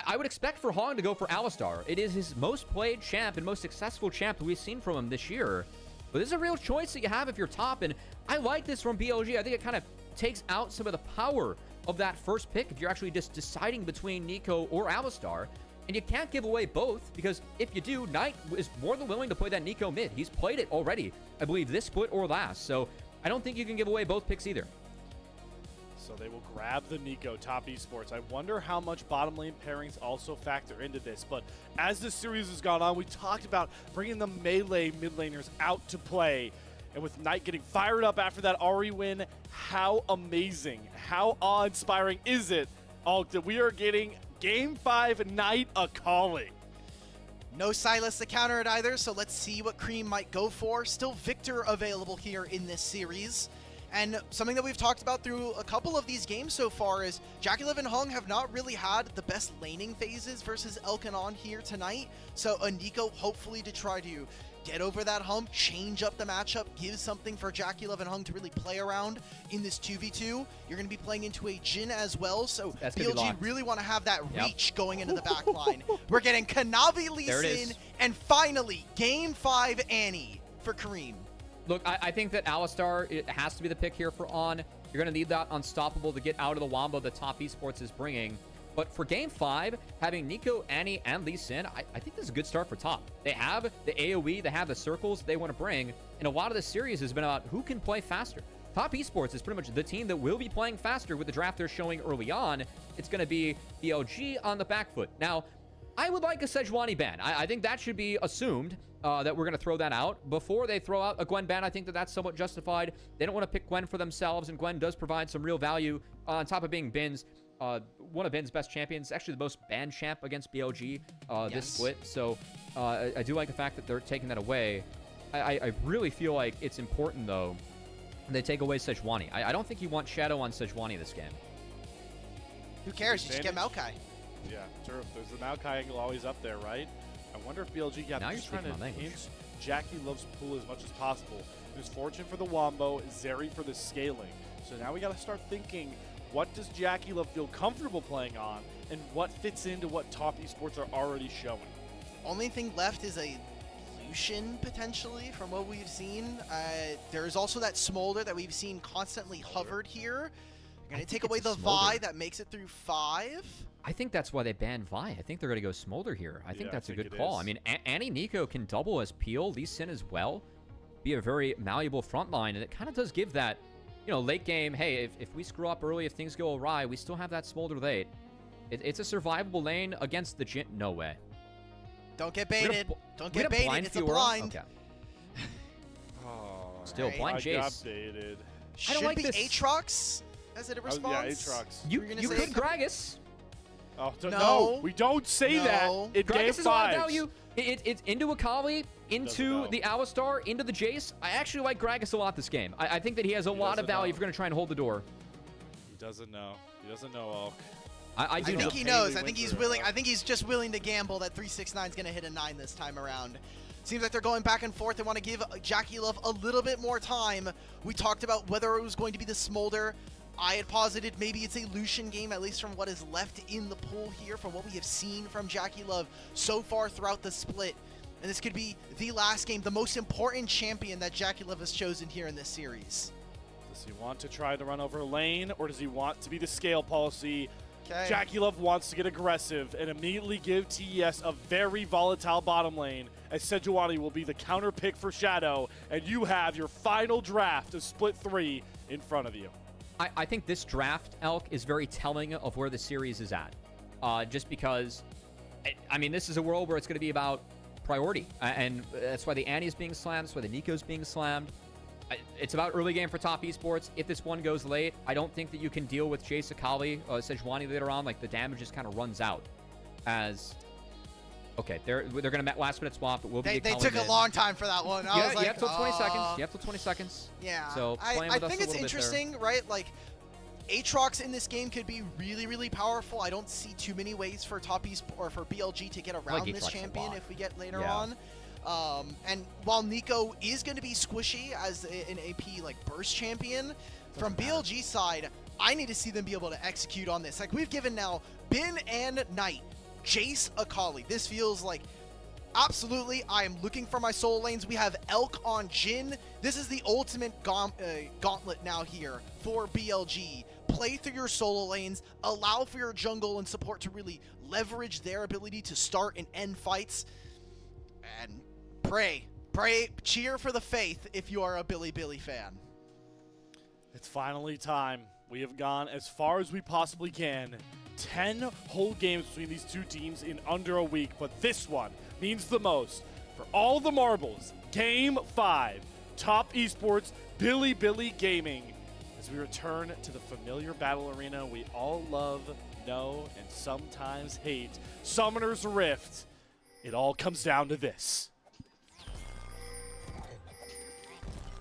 I would expect for Hong to go for Alistar. It is his most played champ and most successful champ that we've seen from him this year. But this is a real choice that you have if you're top, and I like this from BLG. I think it kind of takes out some of the power of that first pick if you're actually just deciding between Nico or Alistar. And you can't give away both, because if you do, Knight is more than willing to play that Nico mid. He's played it already, I believe, this split or last. So I don't think you can give away both picks either. So they will grab the Nico top esports. I wonder how much bottom lane pairings also factor into this. But as the series has gone on, we talked about bringing the melee mid laners out to play. And with Knight getting fired up after that Ahri win, how amazing, how awe-inspiring is it, Alk, that we are getting Game 5 Knight a-calling? No Silas to counter it either, so let's see what Cream might go for. Still Victor available here in this series. And something that we've talked about through a couple of these games so far is JackeyLove and Hung have not really had the best laning phases versus Elkanon here tonight. So a Nico hopefully to try to get over that hump, change up the matchup, give something for JackeyLove and Hung to really play around in this 2v2. You're going to be playing into a Jhin as well, so BLG really want to have that reach going into the back line. We're getting Kanavi, Lee Sin, and finally, Game 5 Annie for Kareem. Look, I think that Alistar, it has to be the pick here for On. You're going to need that Unstoppable to get out of the wombo that top esports is bringing. But for Game 5, having Nico, Annie, and Lee Sin, I think this is a good start for top. They have the AoE, they have the circles they want to bring, and a lot of this series has been about who can play faster. Top esports is pretty much the team that will be playing faster with the draft they're showing early on. It's going to be BLG on the back foot. Now, I would like a Sejuani ban. I think that should be assumed that we're going to throw that out. Before they throw out a Gwen ban, I think that that's somewhat justified. They don't want to pick Gwen for themselves, and Gwen does provide some real value on top of being Bin's. One of Bin's best champions, actually the most banned champ against BLG this split. So I do like the fact that they're taking that away. I really feel like it's important, though, they take away Sejuani. I don't think you want Shadow on Sejuani this game. Who cares? You just get Maokai. Yeah, true. There's the Maokai angle always up there, right? I wonder if BLG got just trying to hint JackeyLove's pool as much as possible. There's Fortune for the Wombo, Zeri for the scaling. So now we got to start thinking, what does JackeyLove feel comfortable playing on, and what fits into what top esports are already showing? Only thing left is a Lucian, potentially, from what we've seen. There's also that Smolder that we've seen constantly hovered here. You're going to take away the Vi that makes it through 5. I think that's why they banned Vi. I think they're going to go Smolder here. I think that's a good call. I mean, Annie Nico can double as Peel, Lee Sin as well, be a very malleable front line, and it kind of does give that, you know, late game, hey, if we screw up early, if things go awry, we still have that Smolder late. It's a survivable lane against the Jhin. No way. Don't get baited. Don't get baited. It's a blind. Okay. Still, blind Jace. I got baited. I don't like this. this. Aatrox as it responds. Yeah, Aatrox. You could Gragas. Oh, no, we don't say that. It Gragas is a lot of value. It's into Akali, into the Alistar, into the Jace. I actually like Gragas a lot this game. I think that he has a lot of value if you're going to try and hold the door. He doesn't know. He doesn't know, Alk. I think he knows. I think he's willing. I think he's just willing to gamble that 369 is going to hit a 9 this time around. Seems like they're going back and forth. They want to give JackeyLove a little bit more time. We talked about whether it was going to be the Smolder. I had posited maybe it's a Lucian game, at least from what is left in the pool here, from what we have seen from JackeyLove so far throughout the split. And this could be the last game, the most important champion that JackeyLove has chosen here in this series. Does he want to try to run over a lane, or does he want to be the scale policy? Okay. JackeyLove wants to get aggressive and immediately give TES a very volatile bottom lane, as Sejuani will be the counter pick for Shadow, and you have your final draft of Split 3 in front of you. I think this draft, Elk, is very telling of where the series is at. Just because, I mean, this is a world where it's going to be about priority. And that's why the Annie is being slammed. That's why the Nico's being slammed. It's about early game for top esports. If this one goes late, I don't think that you can deal with Jace Akali, Sejuani later on. Like, the damage just kind of runs out. As, okay, they're going to last minute swap. It will be they took a long time for that one. I was like, you have till 20 seconds. You have till 20 seconds. Yeah. So I think it's interesting, right? Like, Aatrox in this game could be really, really powerful. I don't see too many ways for top or for BLG to get around this champion if we get later on. And while Nico is going to be squishy as an AP like burst champion, from BLG side, I need to see them be able to execute on this. Like, we've given now Bin and Knight, Jace, Akali. This feels like absolutely I am looking for my solo lanes. We have Elk on Jhin. This is the ultimate gauntlet now here for BLG. Play through your solo lanes, allow for your jungle and support to really leverage their ability to start and end fights, and pray, cheer for the faith if you are a Billy fan. It's finally time. We have gone as far as we possibly can. 10 whole games between these two teams in under a week, but this one means the most. For all the marbles, Game 5, Top Esports, Billy Gaming. As we return to the familiar battle arena we all love, know, and sometimes hate, Summoner's Rift. It all comes down to this.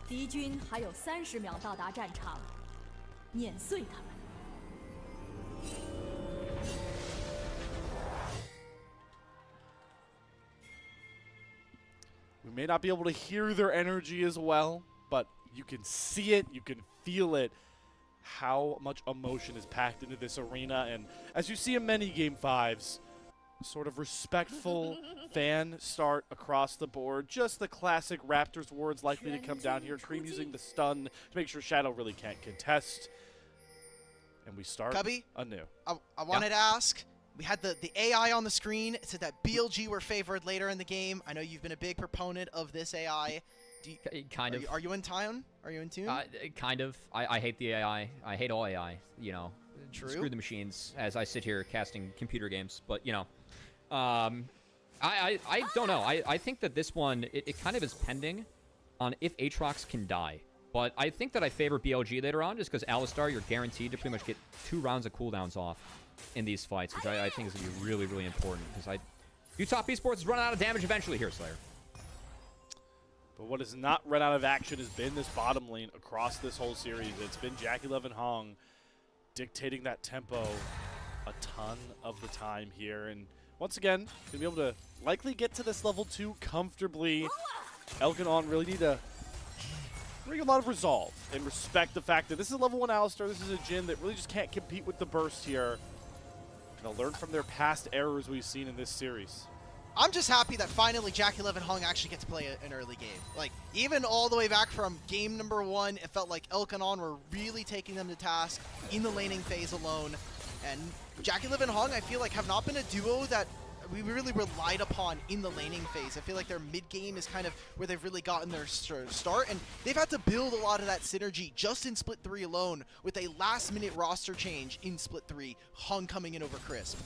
敌军还有30秒到达战场，碾碎他们。 We may not be able to hear their energy as well, but you can see it, you can feel it, how much emotion is packed into this arena. And as you see in many Game 5s, sort of respectful fan start across the board. Just the classic Raptors words likely to come down here. Cream using the stun to make sure Shadow really can't contest. And we start Cubby, anew. I wanted to ask, we had the AI on the screen. It said that BLG were favored later in the game. I know you've been a big proponent of this AI. Kind of. Are you in tune? Are you in tune? Kind of. I hate the AI. I hate all AI. You know, True. Screw the machines. As I sit here casting computer games, but you know, I don't know. I think that this one it kind of is pending on if Aatrox can die. But I think that I favor BLG later on just because Alistar, you're guaranteed to pretty much get 2 rounds of cooldowns off in these fights, which I think is going to be really, really important because Top Esports is running out of damage eventually here, Slayer. But what has not run out of action has been this bottom lane across this whole series. It's been JackeyLove and Hong dictating that tempo a ton of the time here. And once again, going to be able to likely get to this level 2 comfortably. Elkanon really need to bring a lot of resolve and respect the fact that this is a level 1 Alistar. This is a Jhin that really just can't compete with the burst here. They'll learn from their past errors we've seen in this series. I'm just happy that finally JackeyLove and Hong actually get to play an early game. Like, even all the way back from game number 1, it felt like Elkanon were really taking them to task in the laning phase alone. And JackeyLove and Hong, I feel like, have not been a duo that we really relied upon in the laning phase. I feel like their mid-game is kind of where they've really gotten their start, and they've had to build a lot of that synergy just in Split 3 alone with a last-minute roster change in Split 3, Hong coming in over Crisp.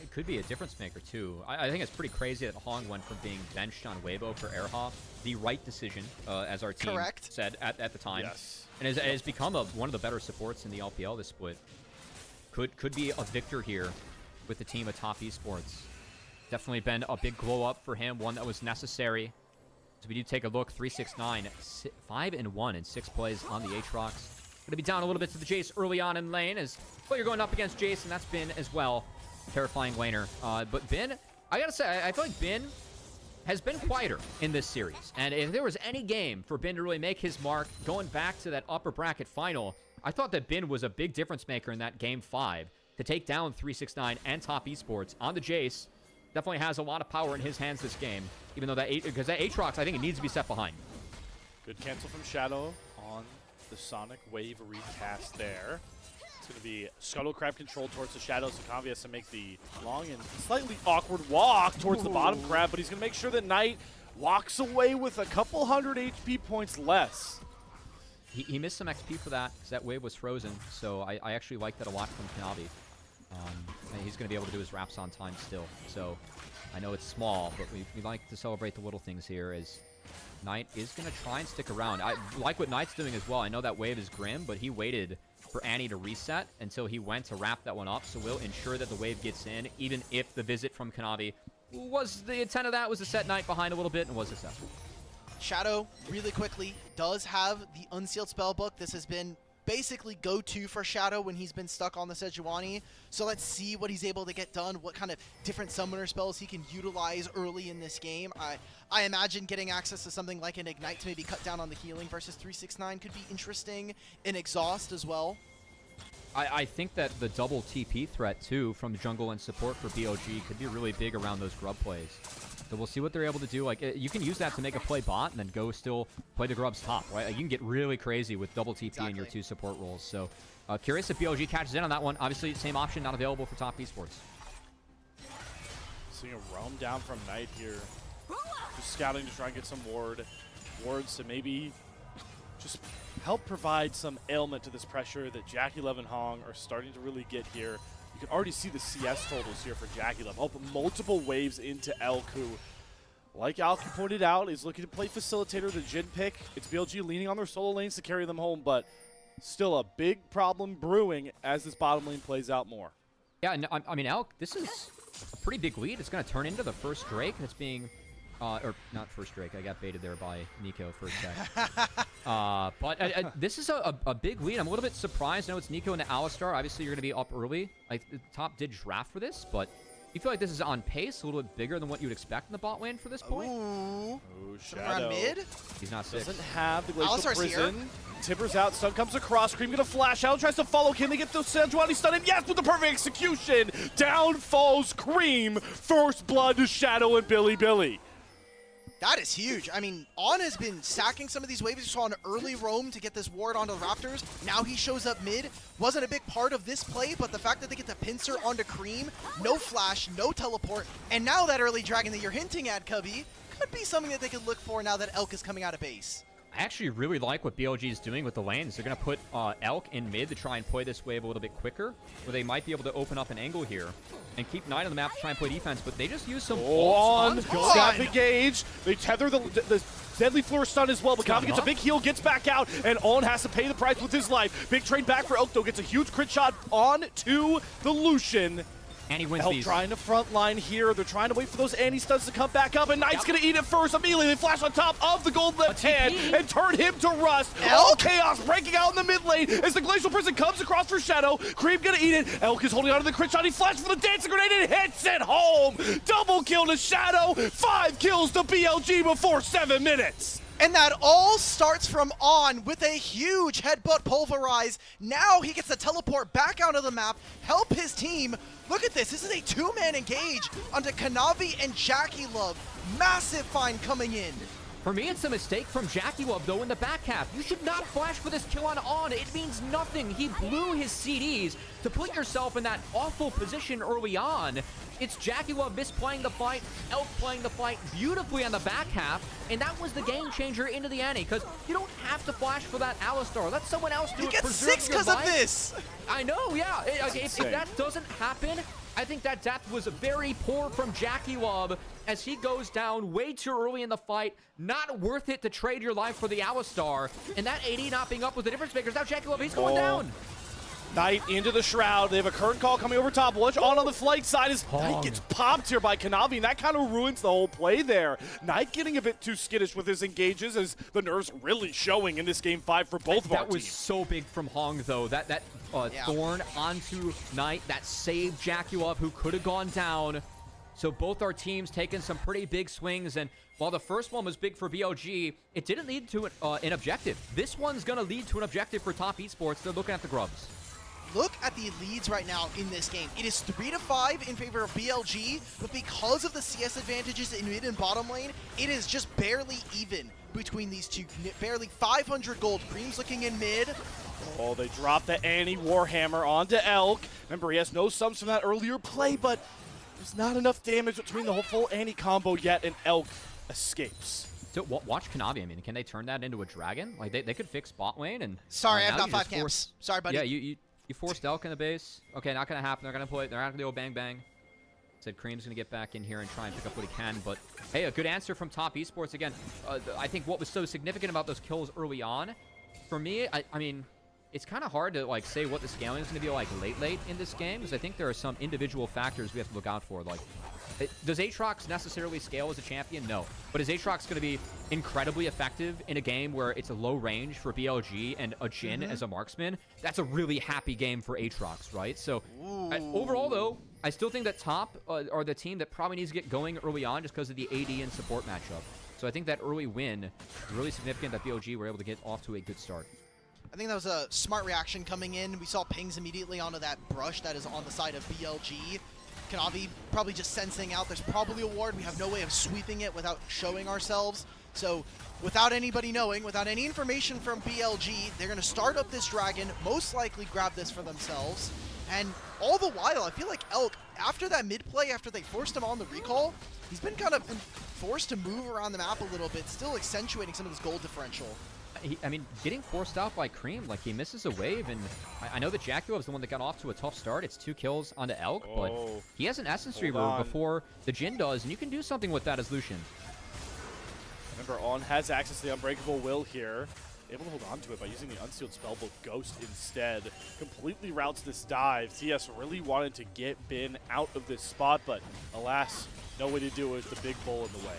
It could be a difference maker, too. I think it's pretty crazy that Hong went from being benched on Weibo for Erhoff. The right decision, as our team said at the time. Yes. And has become one of the better supports in the LPL this split. Could be a victor here with the team of Top Esports. Definitely been a big glow up for him, one that was necessary. So we do take a look, 369, 5-1 in 6 plays on the Aatrox. Going to be down a little bit to the Jace early on in lane, as well, you're going up against Jace, and that's Bin as well. Terrifying laner. But Bin, I gotta say, I feel like Bin has been quieter in this series. And if there was any game for Bin to really make his mark, going back to that upper bracket final, I thought that Bin was a big difference maker in that game 5 to take down 369 and Top Esports on the Jace. Definitely has a lot of power in his hands this game, even though because that Aatrox, I think it needs to be set behind. Good cancel from Shadow on the Sonic Wave recast there. It's going to be Scuttle Crab control towards the Shadow, so Convi has to make the long and slightly awkward walk towards the bottom crab, but he's going to make sure that Knight walks away with a couple hundred HP points less. He missed some XP for that because that wave was frozen, so I actually like that a lot from Kanavi. And he's going to be able to do his wraps on time still. So I know it's small, but we like to celebrate the little things here as Knight is going to try and stick around. I like what Knight's doing as well. I know that wave is grim, but he waited for Annie to reset until he went to wrap that one up. So we'll ensure that the wave gets in, even if the visit from Kanavi was the intent of that was to set Knight behind a little bit and was successful. Shadow, really quickly, does have the Unsealed Spellbook. This has been basically go-to for Shadow when he's been stuck on the Sejuani. So let's see what he's able to get done, what kind of different summoner spells he can utilize early in this game. I imagine getting access to something like an Ignite to maybe cut down on the healing versus 369 could be interesting. An Exhaust as well. I think that the double TP threat, too, from jungle and support for BLG could be really big around those grub plays. So we'll see what they're able to do. Like, you can use that to make a play bot and then go still play the grubs top, right? Like, you can get really crazy with double TP in your 2 support roles. So curious if BLG catches in on that one. Obviously, same option, not available for Top Esports. Seeing a roam down from Knight here. Just scouting to try and get some wards to maybe just help provide some ailment to this pressure that Jackie Love and Hong are starting to really get here. You can already see the CS totals here for Jackie Love. Oh, but multiple waves into Elk, who, like Alki pointed out, is looking to play facilitator, the Jin pick. It's BLG leaning on their solo lanes to carry them home, but still a big problem brewing as this bottom lane plays out more. Yeah, and I mean, Elk, this is a pretty big lead. It's going to turn into the first Drake that's being, or not first Drake. I got baited there by Nico for a sec. But this is a big lead. I'm a little bit surprised. I know it's Nico and the Alistar. Obviously, you're going to be up early. Like, the top did draft for this, but you feel like this is on pace, a little bit bigger than what you'd expect in the bot lane for this point? Ooh. Shadow. Mid? He's not sick. Doesn't have the Glacial Alistar's Prison. here. Timber's out, stun comes across, Cream gonna flash out, tries to follow, can they get the Sanjuani stun in? Yes, with the perfect execution! Down falls Cream, first blood to Shadow and Billy. That is huge. I mean, On has been sacking some of these waves. You saw an early roam to get this ward onto the Raptors. Now he shows up mid. Wasn't a big part of this play, but the fact that they get the pincer onto Cream, no flash, no teleport, and now that early dragon that you're hinting at, Cubby, could be something that they could look for now that Elk is coming out of base. I actually really like what BLG is doing with the lanes. They're going to put Elk in mid to try and play this wave a little bit quicker, where they might be able to open up an angle here and keep Knight on the map to try and play defense, but they just use some On, ults. snap engage, they tether the Deadly Floor stun as well, but Kavi gets a big heal, gets back out, and On has to pay the price with his life. Big trade back for Elk, though, gets a huge crit shot on to the Lucian. And he wins Elk these. trying to front line here. They're trying to wait for those anti-stuns to come back up, and Knight's going to eat it first. Immediately, they flash on top of the gold left hand and turn him to rust. All chaos breaking out in the mid lane as the Glacial Prison comes across for Shadow. Cream going to eat it. Elk is holding on to the crit shot. He flashes for the dancing grenade and hits it home. Double kill to Shadow. 5 kills to BLG before 7 minutes. And that all starts from On with a huge headbutt pulverize. Now he gets to teleport back onto the map, help his team. Look at this. This is a two-man engage onto Kanavi and Jackie Love. Massive find coming in. For me, it's a mistake from Jackie Love, though, in the back half. You should not flash for this kill on. It means nothing. He blew his CDs to put yourself in that awful position early on. It's Jackie Love misplaying the fight, Elk playing the fight beautifully on the back half, and that was the game changer into the ante, because you don't have to flash for that Alistar. Let someone else do it. He gets 6 because of this. I know, yeah. If that doesn't happen, I think that depth was very poor from Jackie Love as he goes down way too early in the fight. Not worth it to trade your life for the Alistar. And that AD not being up was the difference makers. Now Jackie Love, he's going down. Knight into the Shroud. They have a current call coming over top. Watch On the flank side as Knight gets popped here by Kanavi, and that kind of ruins the whole play there. Knight getting a bit too skittish with his engages as the nerves really showing in this game 5 for both of our teams. That was so big from Hong, though. That Thorn onto Knight, that saved Jackie Love, who could have gone down. So both our teams taking some pretty big swings, and while the first one was big for BLG, it didn't lead to an objective. This one's going to lead to an objective for Top Esports. They're looking at the grubs. Look at the leads right now in this game. It is 3-5 in favor of BLG, but because of the CS advantages in mid and bottom lane, it is just barely even between these two. Barely 500 gold. Cream's looking in mid. Oh, they drop the Anti-Warhammer onto Elk. Remember, he has no sums from that earlier play, but there's not enough damage between the whole full Anti-combo yet, and Elk escapes. So watch Kanavi. I mean, can they turn that into a dragon? Like, they could fix bot lane and... Sorry, I've now got you 5 just camps. Sorry, buddy. Yeah, you forced Elk in the base. Okay, not going to happen. They're going to play. They're not going to go bang bang. Said Cream's going to get back in here and try and pick up what he can. But, hey, a good answer from Top Esports. Again, I think what was so significant about those kills early on, for me, I mean, it's kind of hard to, like, say what the scaling is going to be like late in this game, because I think there are some individual factors we have to look out for. Like, does Aatrox necessarily scale as a champion? No. But is Aatrox going to be incredibly effective in a game where it's a low range for BLG and a Jhin as a marksman? That's a really happy game for Aatrox, right? So overall, though, I still think that Top are the team that probably needs to get going early on just because of the AD and support matchup. So I think that early win is really significant that BLG were able to get off to a good start. I think that was a smart reaction coming in. We saw pings immediately onto that brush that is on the side of BLG. Kanavi probably just sensing out there's probably a ward. We have no way of sweeping it without showing ourselves. So without anybody knowing, without any information from BLG, they're going to start up this dragon, most likely grab this for themselves. And all the while, I feel like Elk, after that mid play, after they forced him on the recall, he's been kind of forced to move around the map a little bit, still accentuating some of this gold differential. I mean, getting forced out by Cream, like he misses a wave, and I know that Jackalove's the one that got off to a tough start. It's 2 kills onto Elk, but he has an Essence Reaver before the Jhin does, and you can do something with that as Lucian. Remember, On has access to the Unbreakable Will here. Able to hold on to it by using the Unsealed Spellbook Ghost instead. Completely routes this dive. TS really wanted to get Bin out of this spot, but alas, no way to do it with the big bull in the way.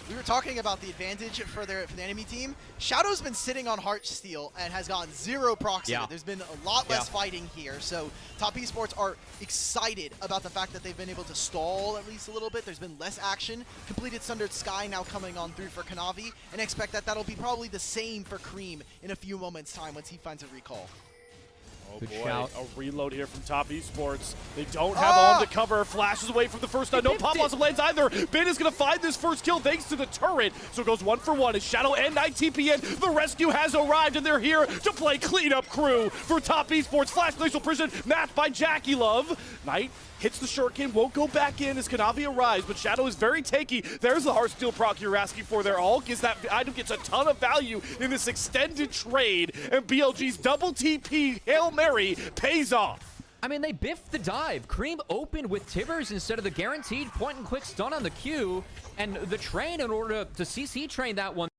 We were talking about the advantage for the enemy team. Shadow's been sitting on Heartsteel and has gotten 0 procs. Yeah. There's been a lot less fighting here, so Top Esports are excited about the fact that they've been able to stall at least a little bit. There's been less action. Completed Sundered Sky now coming on through for Kanavi, and expect that that'll be probably the same for Cream in a few moments' time once he finds a recall. Oh Good boy, shout. a reload here from Top Esports. They don't have On to cover, flashes away from the first time. No Pop Blossom lands either. Bin is going to find this first kill thanks to the turret. So it goes 1 for 1 as Shadow and Knight TPN. The rescue has arrived and they're here to play cleanup crew for Top Esports. Flash Glacial Prison matched by Jackie Love. Knight hits the shuriken, won't go back in as Kanavi arrives, but Shadow is very takey. There's the Heartsteel proc you're asking for there. All gets that item, gets a ton of value in this extended trade, and BLG's double TP Hail Mary pays off. I mean, they biffed the dive. Cream opened with Tibbers instead of the guaranteed point-and-click stun on the Q, and the train, in order to CC train that one,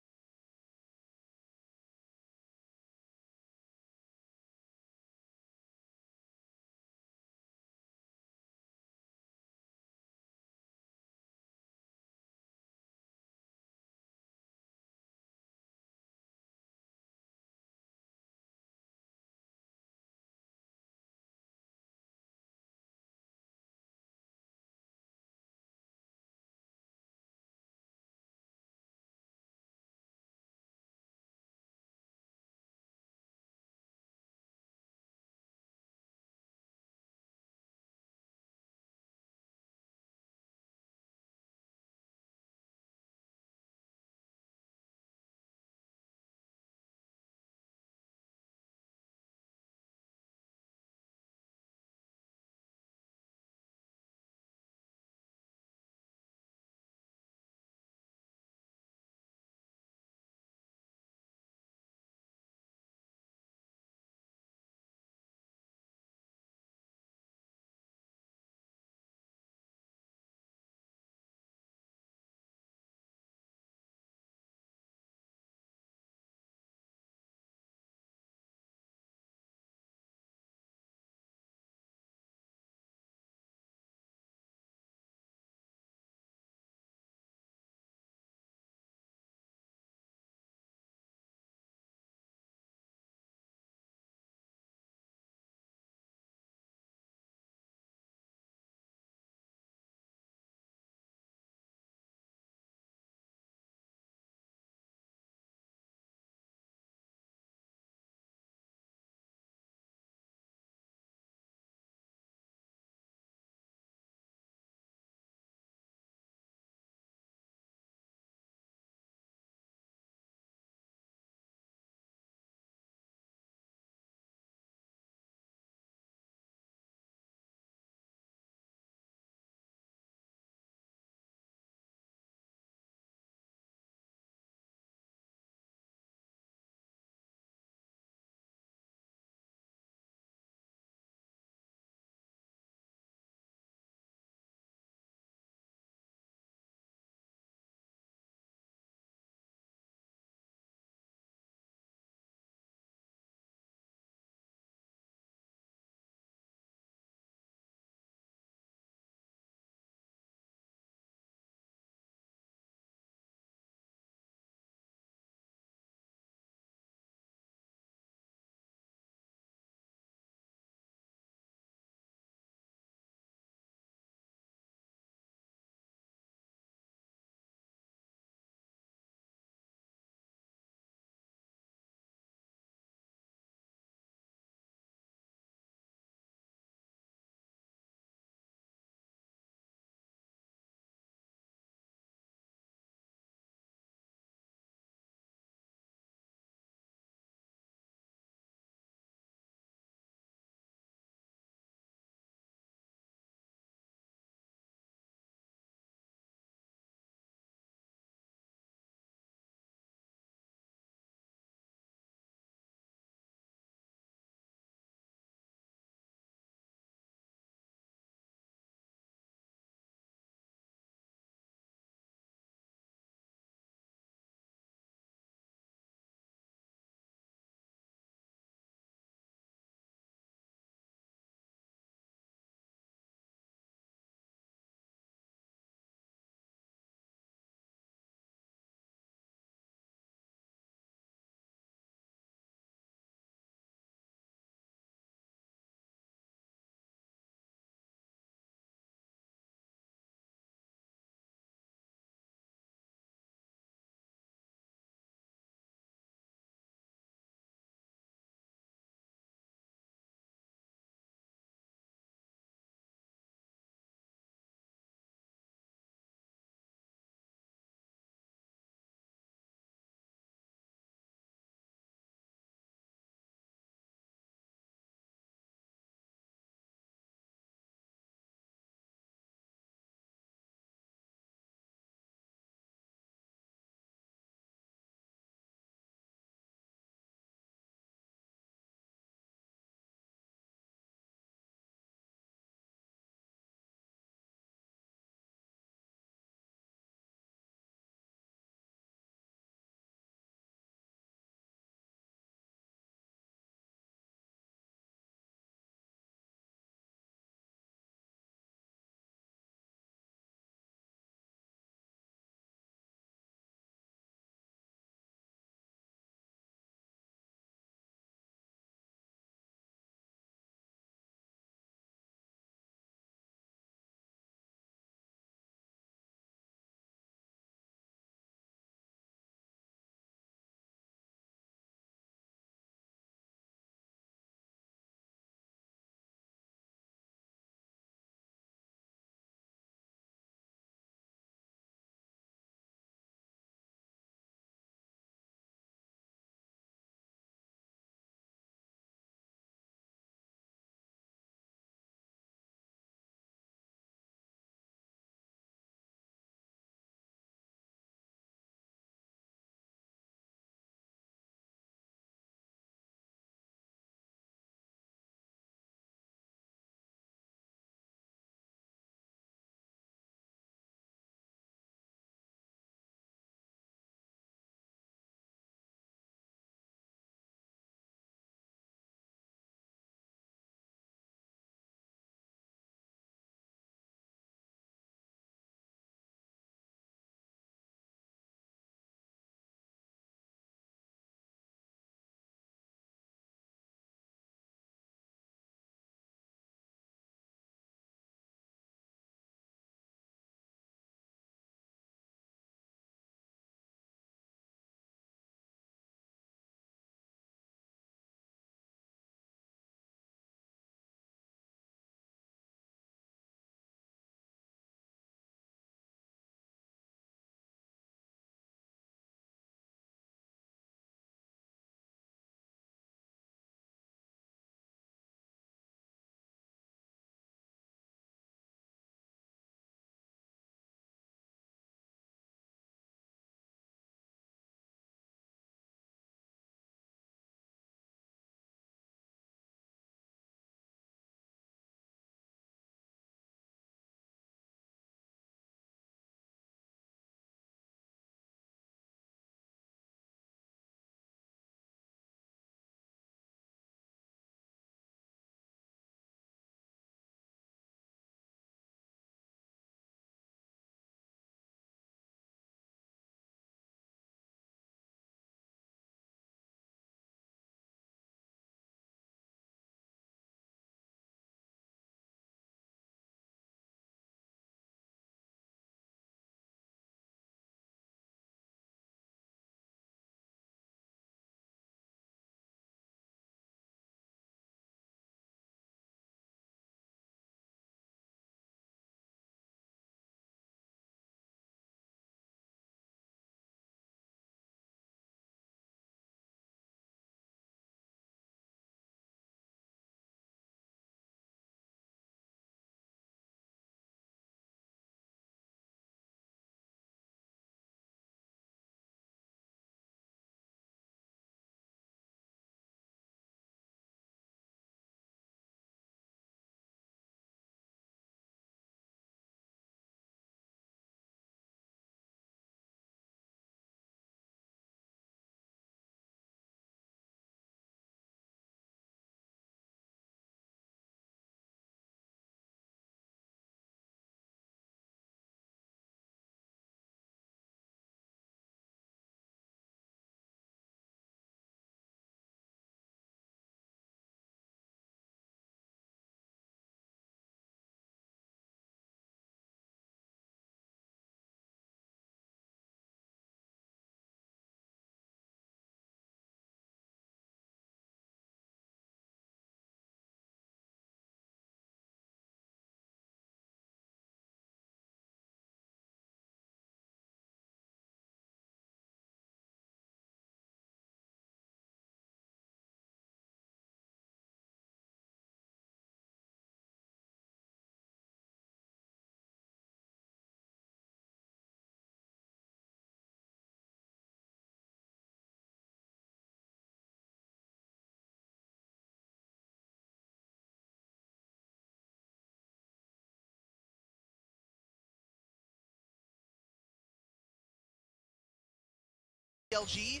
BLG,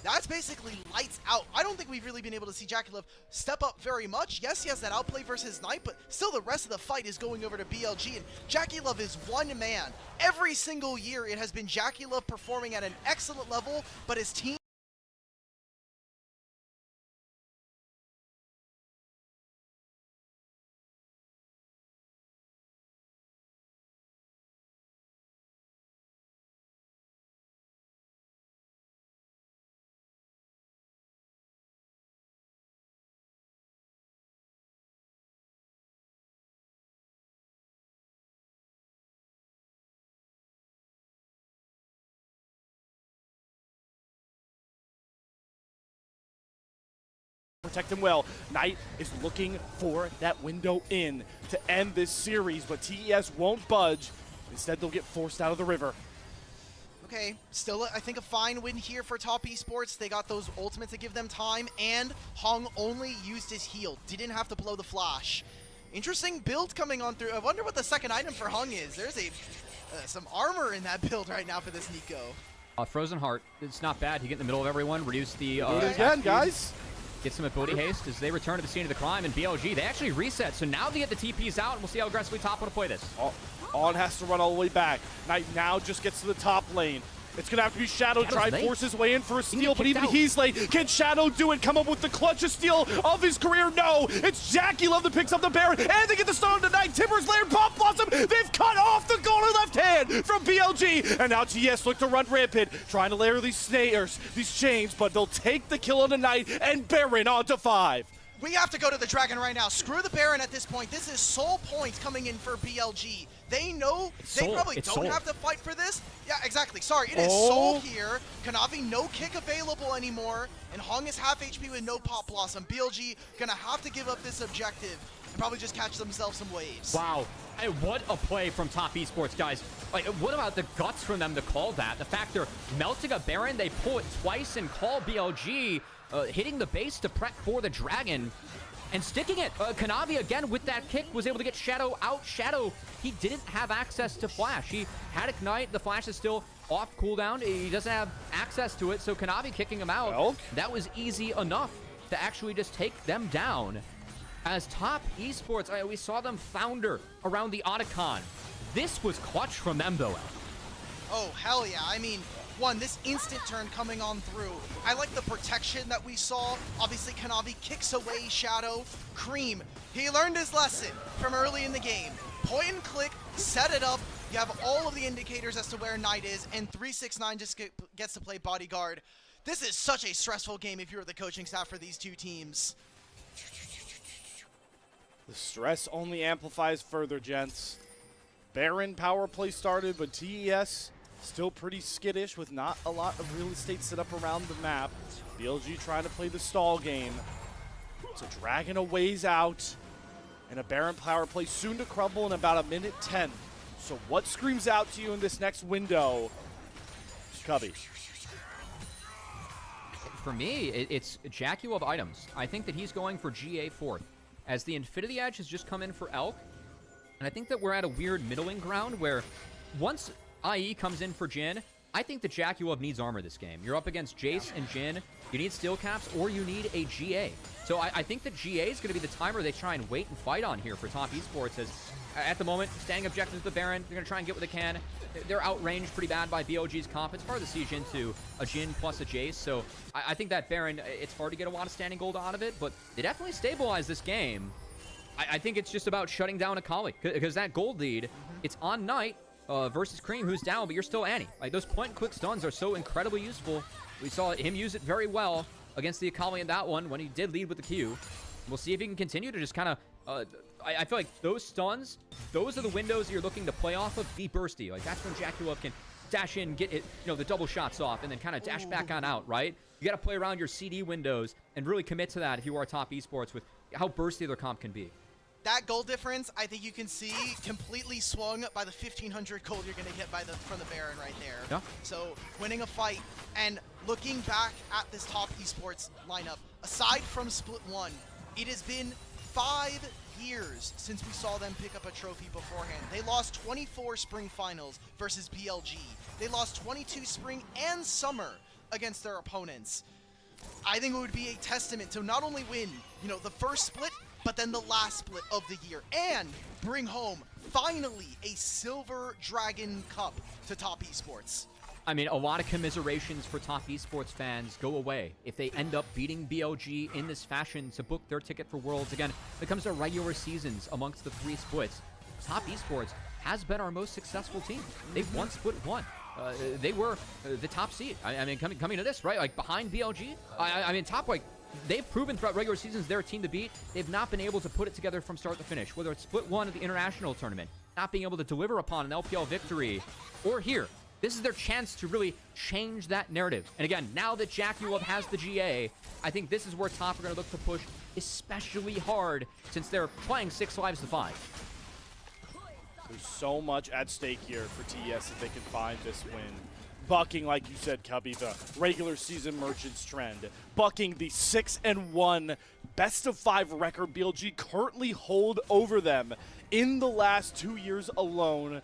that's basically lights out. I don't think we've really been able to see JackeyLove step up very much. Yes, he has that outplay versus Knight, but still the rest of the fight is going over to BLG, and JackeyLove is one man. Every single year it has been JackeyLove performing at an excellent level, but his team protect him well. Knight is looking for that window in to end this series, but TES won't budge. Instead, they'll get forced out of the river. Okay, still I think a fine win here for Top Esports. They got those ultimates to give them time, and Hong only used his heal. Didn't have to blow the flash. Interesting build coming on through. I wonder what the second item for Hung is. There's a some armor in that build right now for this Nico. Frozen Heart, it's not bad. You get in the middle of everyone, reduce the Do it again, guys. Get some ability haste as they return to the scene of the crime, and BLG, they actually reset. So now they get the TPs out, and we'll see how aggressively Top want to play this. On has to run all the way back. Knight now just gets to the top lane. It's going to have to be Shadow try to force his way in for a steal, but even he's late. Can Shadow do it? Come up with the clutchest steal of his career? No! It's JackeyLove that picks up the Baron, and they get the stun tonight. Timber's Lair, Pop Blossom, they've cut off the golden left hand from BLG, and now TES look to run rampant, trying to layer these snares, these chains, but they'll take the kill on the Knight, and Baron onto 5. We have to go to the Dragon right now. Screw the Baron at this point. This is soul points coming in for BLG. They know they probably don't have to fight for this. Yeah, exactly. Sorry, it is soul here. Kanavi, no kick available anymore. And Hong is half HP with no Pop Blossom. BLG gonna have to give up this objective and probably just catch themselves some waves. Wow. Hey, what a play from Top Esports, guys. Like, what about the guts from them to call that? The fact they're melting a Baron, they pull it twice and call BLG, hitting the base to prep for the Dragon, and sticking it. Kanavi, again, with that kick, was able to get Shadow out. Shadow, he didn't have access to Flash. He had Ignite. The Flash is still off cooldown. He doesn't have access to it, so Kanavi kicking him out, well, that was easy enough to actually just take them down. As Top Esports, we saw them founder around the Otacon. This was clutch from them, though. Oh, hell yeah. I mean, one, this instant turn coming on through. I like the protection that we saw. Obviously, Kanavi kicks away Shadow. Cream, he learned his lesson from early in the game. Point and click, set it up. You have all of the indicators as to where Knight is, and 369 just gets to play bodyguard. This is such a stressful game if you're the coaching staff for these two teams. The stress only amplifies further, gents. Baron power play started, but TES still pretty skittish with not a lot of real estate set up around the map. BLG trying to play the stall game. So Dragon a ways out, and a Baron power play soon to crumble in about 1:10. So what screams out to you in this next window, Cubby? For me, it's JackeyLove items. I think that he's going for GA 4th, as the Infinity Edge has just come in for Elk. And I think that we're at a weird middling ground where once IE comes in for Jhin, I think that JackeyLove needs armor this game. You're up against Jace and Jhin. You need steel caps or you need a GA. So I think that GA is going to be the timer they try and wait and fight on here for Top Esports, as at the moment, standing objectives with the Baron. They're going to try and get what they can. They're outranged pretty bad by BLG's comp. It's hard to siege into a Jhin plus a Jace. So I think that Baron, it's hard to get a lot of standing gold out of it, but they definitely stabilize this game. I think it's just about shutting down Akali, because that gold lead, it's on Knight versus Cream, who's down, but you're still Annie. Like, those point-and-click stuns are so incredibly useful. We saw him use it very well against the Akali in that one when he did lead with the Q. We'll see if he can continue to just kind of... I feel like those stuns, those are the windows you're looking to play off of. Be bursty. Like, that's when JackeyLove can dash in, get it, the double shots off, and then kind of dash back on out, right? You got to play around your CD windows and really commit to that if you are Top Esports with how bursty their comp can be. That gold difference, I think you can see, completely swung by the 1,500 gold you're going to get from the Baron right there. Yeah. So winning a fight and looking back at this Top Esports lineup, aside from Split 1, it has been 5 years since we saw them pick up a trophy beforehand. They lost 24 spring finals versus BLG. They lost 22 spring and summer against their opponents. I think it would be a testament to not only win, the first split, but then the last split of the year, and bring home, finally, a Silver Dragon Cup to Top Esports. I mean, a lot of commiserations for Top Esports fans go away if they end up beating BLG in this fashion to book their ticket for Worlds. Again, when it comes to regular seasons amongst the 3 splits, Top Esports has been our most successful team. They've won split 1. They were the top seed. I mean, coming to this, right? Like, behind BLG, I mean, top, like, they've proven throughout regular seasons they're a team to beat. They've not been able to put it together from start to finish, whether it's split 1 of the international tournament, not being able to deliver upon an LPL victory, or here. This is their chance to really change that narrative. And again, now that Jackie Love has the GA, I think this is where Top are going to look to push especially hard since they're playing 6 lives to 5. There's so much at stake here for TES if they can find this win. Bucking, like you said, Cubby, the regular season Merchants trend. Bucking the 6-1 best-of-5 record BLG currently hold over them in the last 2 years alone.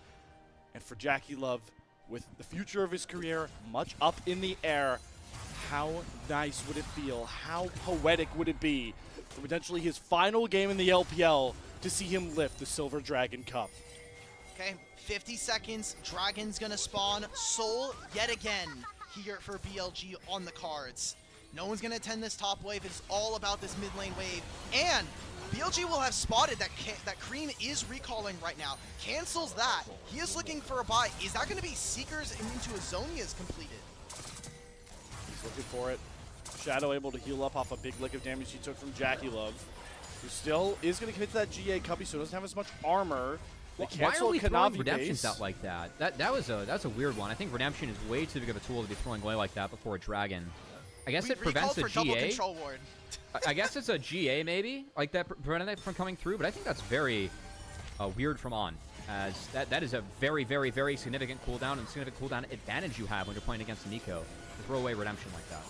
And for Jackie Love, with the future of his career much up in the air, how nice would it feel? How poetic would it be for potentially his final game in the LPL to see him lift the Silver Dragon Cup? Okay, 50 seconds, Dragon's gonna spawn, Soul yet again here for BLG on the cards. No one's gonna attend this top wave, it's all about this mid lane wave, and BLG will have spotted that Cream is recalling right now. Cancels that, he is looking for a buy. Is that gonna be Seekers into Azonia's completed? He's looking for it. Shadow able to heal up off a big lick of damage he took from Jackie Love, who still is gonna commit to that GA Cubby, so doesn't have as much armor. Why are we throwing Redemptions out like that? That's a weird one. I think Redemption is way too big of a tool to be throwing away like that before a Dragon. I guess it prevents a GA. I guess it's a GA maybe, like that prevented it from coming through, but I think that's very weird from On, as that is a very, very, very significant cooldown and significant cooldown advantage you have when you're playing against Nico. To throw away Redemption like that.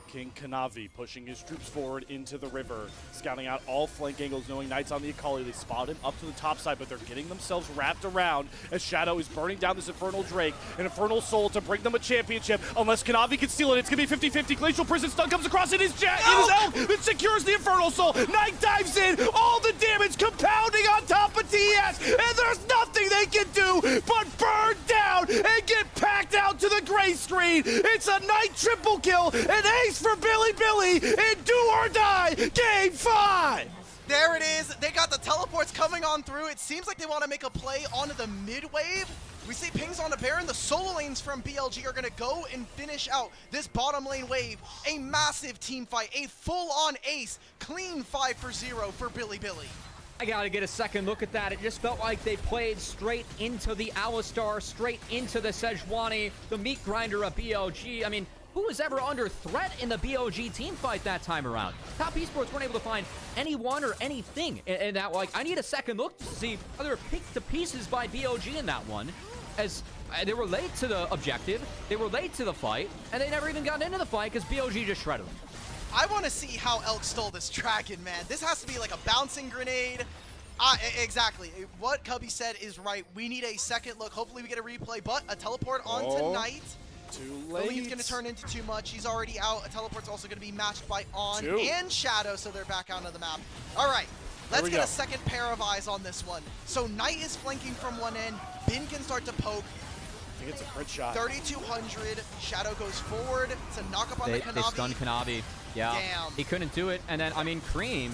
King Kanavi pushing his troops forward into the river, scouting out all flank angles, knowing Knight's on the Akali. They spot him up to the top side, but they're getting themselves wrapped around as Shadow is burning down this Infernal Drake, an Infernal Soul to bring them a championship. Unless Kanavi can steal it, it's going to be 50-50. Glacial Prison stun comes across, it is Elk that secures the Infernal Soul. Knight dives in, all the damage compounding on top of TES, and there's nothing they can do but burn down and get packed out to the gray screen. It's a Knight triple kill, an ace for Billy in do or die game 5. There it is. They got the teleports coming on through. It seems like they want to make a play onto the mid wave. We see pings on a Baron. The solo lanes from BLG are going to go and finish out this bottom lane wave. A massive team fight, a full-on ace, clean 5-0 for Billy. I gotta get a second look at that. It just felt like they played straight into the Alistar, straight into the Sejuani, the meat grinder of BLG. I mean, who was ever under threat in the BLG team fight that time around? Top Esports weren't able to find anyone or anything in that. Like, I need a second look to see how they were picked to pieces by BLG in that one, as they were late to the objective, they were late to the fight, and they never even got into the fight because BLG just shredded them. I want to see how Elk stole this Dragon, man. This has to be like a bouncing grenade. Exactly. What Cubby said is right. We need a second look. Hopefully we get a replay, but a teleport onto Knight. Too late. He's going to turn into too much. He's already out. A teleport's also going to be matched by On and Shadow, so they're back onto the map. All right, let's get a second pair of eyes on this one. So Knight is flanking from one end. Bin can start to poke. I think it's a crit shot. 3,200. Shadow goes forward to knock up on the Kanavi. They stunned Kanavi. Yeah, damn. He couldn't do it. And then, I mean, Cream,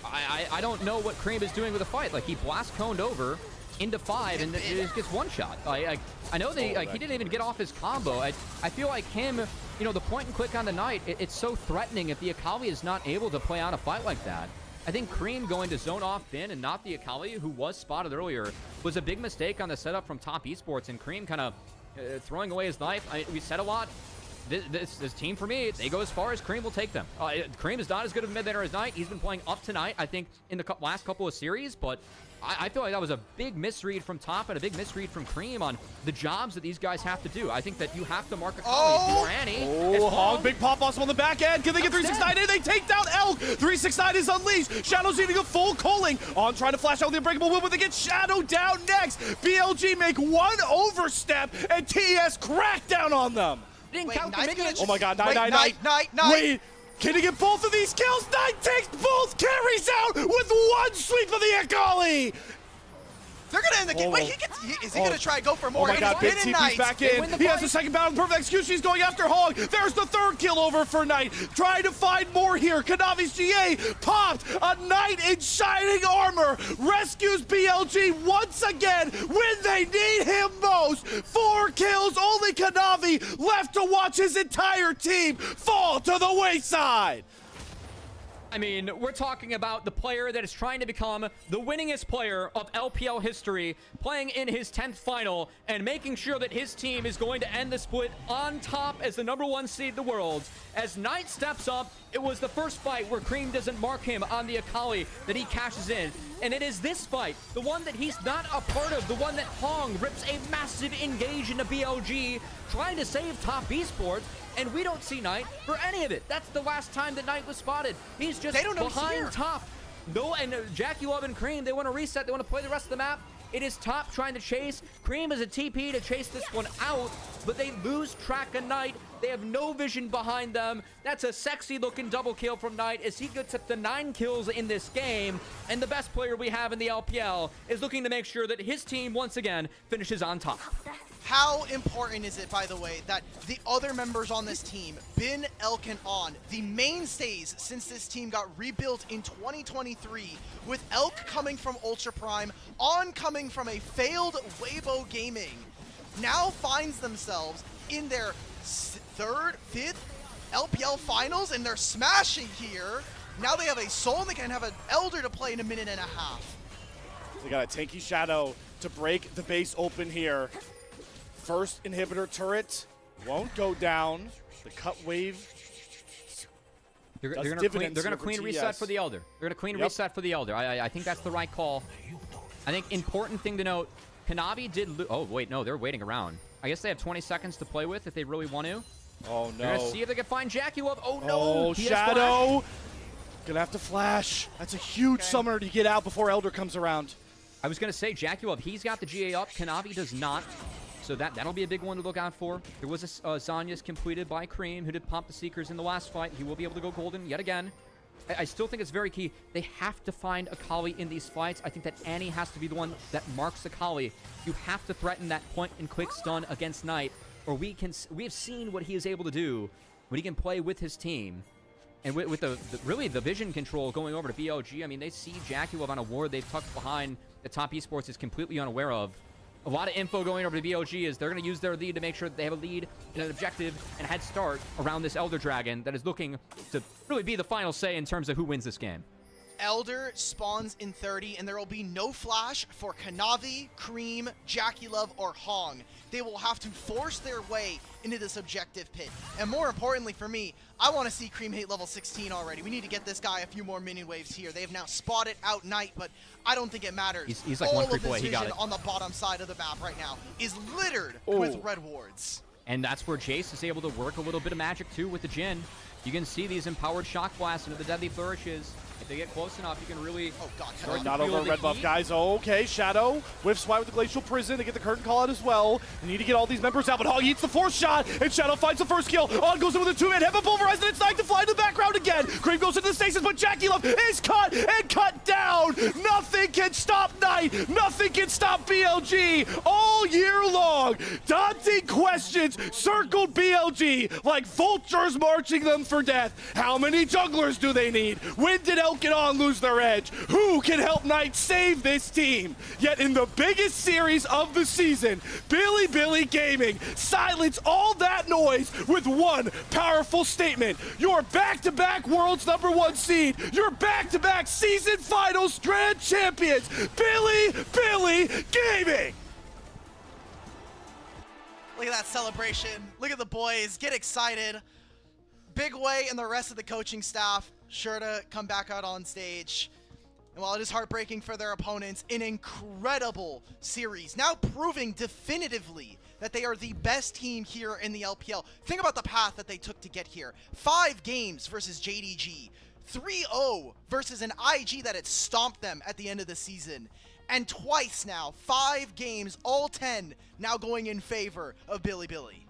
I don't know what Cream is doing with the fight. Like, he blast coned over into 5 and it just gets one shot. I know he didn't even get off his combo. I feel like him, the point and click on the Knight, it's so threatening if the Akali is not able to play on a fight like that. I think Cream going to zone off Bin and not the Akali, who was spotted earlier, was a big mistake on the setup from Top Esports, and Cream kind of throwing away his life. We said a lot. This team, for me, they go as far as Cream will take them. Cream is not as good of a mid laner as Knight. He's been playing up tonight, I think, in the last couple of series, but I feel like that was a big misread from Top and a big misread from Cream on the jobs that these guys have to do. I think that you have to mark a call if you're Annie. Hog, big pop awesome on the back end. Can they get 369 in? They take down Elk. 369 is unleashed. Shadow's eating a full culling. On trying to flash out with the Unbreakable Will, but they get Shadow down next. BLG make one overstep, and TES crack down on them. Didn't Wait, count the Knight's minions. Oh my god, Wait, Knight. Wait, can he get both of these kills? Knight takes both carries out with one sweep of the Akali. They're gonna end the game. Oh. Wait, is he gonna try to go for more? Oh my god, Big TP's back in. He has the second battle, perfect execution. He's going after Hog. There's the third kill over for Knight. Trying to find more here. Kanavi's GA popped. A Knight in shining armor rescues BLG once again when they need him most. 4 kills, only Kanavi left to watch his entire team fall to the wayside. I mean, we're talking about the player that is trying to become the winningest player of LPL history, playing in his 10th final, and making sure that his team is going to end the split on top as the #1 seed in the world. As Knight steps up, it was the first fight where Cream doesn't mark him on the Akali that he cashes in. And it is this fight, the one that he's not a part of, the one that Hong rips a massive engage into BLG, trying to save top esports. And we don't see Knight for any of it. That's the last time that Knight was spotted. He's just behind top. No, and Jackie Love and Cream, they want to reset. They want to play the rest of the map. It is top trying to chase. Cream is a TP to chase this one out, but they lose track of Knight. They have no vision behind them. That's a sexy looking double kill from Knight as he gets up to 9 kills in this game. And the best player we have in the LPL is looking to make sure that his team once again finishes on top. How important is it, by the way, that the other members on this team, Bin, Elk, and On, the mainstays since this team got rebuilt in 2023, with Elk coming from Ultra Prime, On coming from a failed Weibo Gaming, now finds themselves in their 3rd, 5th LPL finals, and they're smashing here. Now they have a Soul, and they can have an Elder to play in a minute and a half. They got a tanky Shadow to break the base open here. First inhibitor turret won't go down. The cut wave. They're gonna queen reset for the Elder. They're gonna queen reset for the Elder. I think that's the right call. I think important thing to note, Kanavi did oh wait, no, they're waiting around. I guess they have 20 seconds to play with if they really want to. Oh no. They're gonna see if they can find Jackie Love. Oh no. Oh, Shadow. Gonna have to flash. That's a huge summoner to get out before Elder comes around. I was gonna say Jackie Love, he's got the GA up. Kanavi does not. So that'll be a big one to look out for. There was a Zhonya's completed by Cream, who did pop the Seekers in the last fight. He will be able to go golden yet again. I still think it's very key. They have to find Akali in these fights. I think that Annie has to be the one that marks Akali. You have to threaten that point and quick stun against Knight, or we have seen what he is able to do when he can play with his team. And with really the vision control going over to BLG, I mean, they see Jackie Love on a ward they've tucked behind that Top Esports is completely unaware of. A lot of info going over to BLG is they're going to use their lead to make sure that they have a lead and an objective and a head start around this Elder Dragon that is looking to really be the final say in terms of who wins this game. Elder spawns in 30, and there will be no flash for Kanavi, Cream, Jackie Love, or Hong. They will have to force their way into this objective pit. And more importantly for me, I want to see Cream hit level 16 already. We need to get this guy a few more minion waves here. They have now spotted out Knight, but I don't think it matters. He's like one creep away. He got it. All of his vision on the bottom side of the map right now is littered with red wards. And that's where Jace is able to work a little bit of magic too with the Jhin. You can see these empowered shock blasts into the deadly flourishes. If they get close enough, you can really... Oh, God. Not over red buff, guys. Okay, Shadow. Whiff swipe with the Glacial Prison to get the curtain call out as well. They need to get all these members out, but Hog eats the fourth shot, and Shadow finds the first kill. On goes in with a 2-man heaven pulverized, and it's Knight to fly in the background again. Cream goes into the stasis, but Jackie Love is cut and cut down. Nothing can stop Knight. Nothing can stop BLG all year long. Daunting questions circled BLG like vultures marching them for death. How many jugglers do they need? When did Elk and On lose their edge? Who can help Knight save this team? Yet in the biggest series of the season, Billy Gaming silence all that noise with one powerful statement. You're back-to-back world's #1 seed. You're back-to-back season finals grand champions. Billy Gaming. Look at that celebration. Look at the boys. Get excited. Big Way and the rest of the coaching staff sure to come back out on stage. And while it is heartbreaking for their opponents, an incredible series, now proving definitively that they are the best team here in the LPL. Think about the path that they took to get here. 5 games versus JDG, 3-0 versus an IG that had stomped them at the end of the season, and twice now, 5 games, all 10 now going in favor of Billy.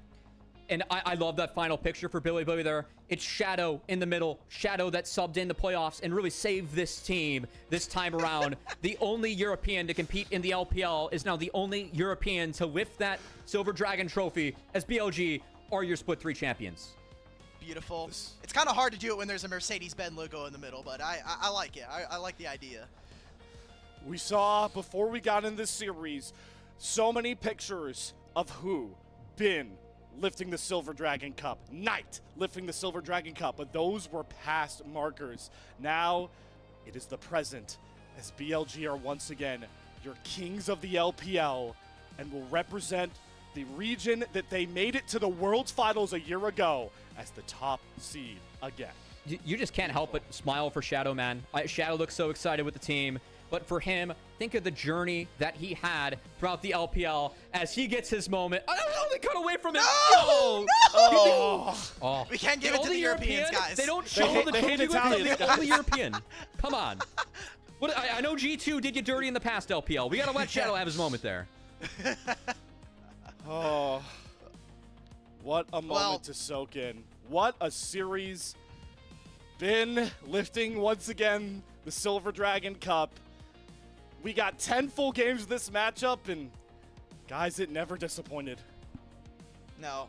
And I love that final picture for Billy there. It's Shadow in the middle. Shadow that subbed in the playoffs and really saved this team this time around. The only European to compete in the LPL is now the only European to lift that Silver Dragon trophy as BLG are your Split 3 champions. Beautiful. It's kind of hard to do it when there's a Mercedes-Benz logo in the middle, but I like it. I like the idea. We saw, before we got in this series, so many pictures of Bin lifting the Silver Dragon Cup, Knight lifting the Silver Dragon Cup, but those were past markers. Now it is the present, as BLG are once again your kings of the LPL and will represent the region that they made it to the World's Finals a year ago as the top seed again. You just can't help but smile for Shadow, man. Shadow looks so excited with the team. But for him, think of the journey that he had throughout the LPL as he gets his moment. Oh, they cut away from it. No! Oh. We can't give it to the Europeans, guys. They don't show the trophy with the only European. Come on. I know G2 did you dirty in the past LPL. We got to let Shadow have his moment there. Oh, what a moment to soak in. What a series. Bin lifting once again the Silver Dragon Cup. We got 10 full games of this matchup, and guys, it never disappointed. No,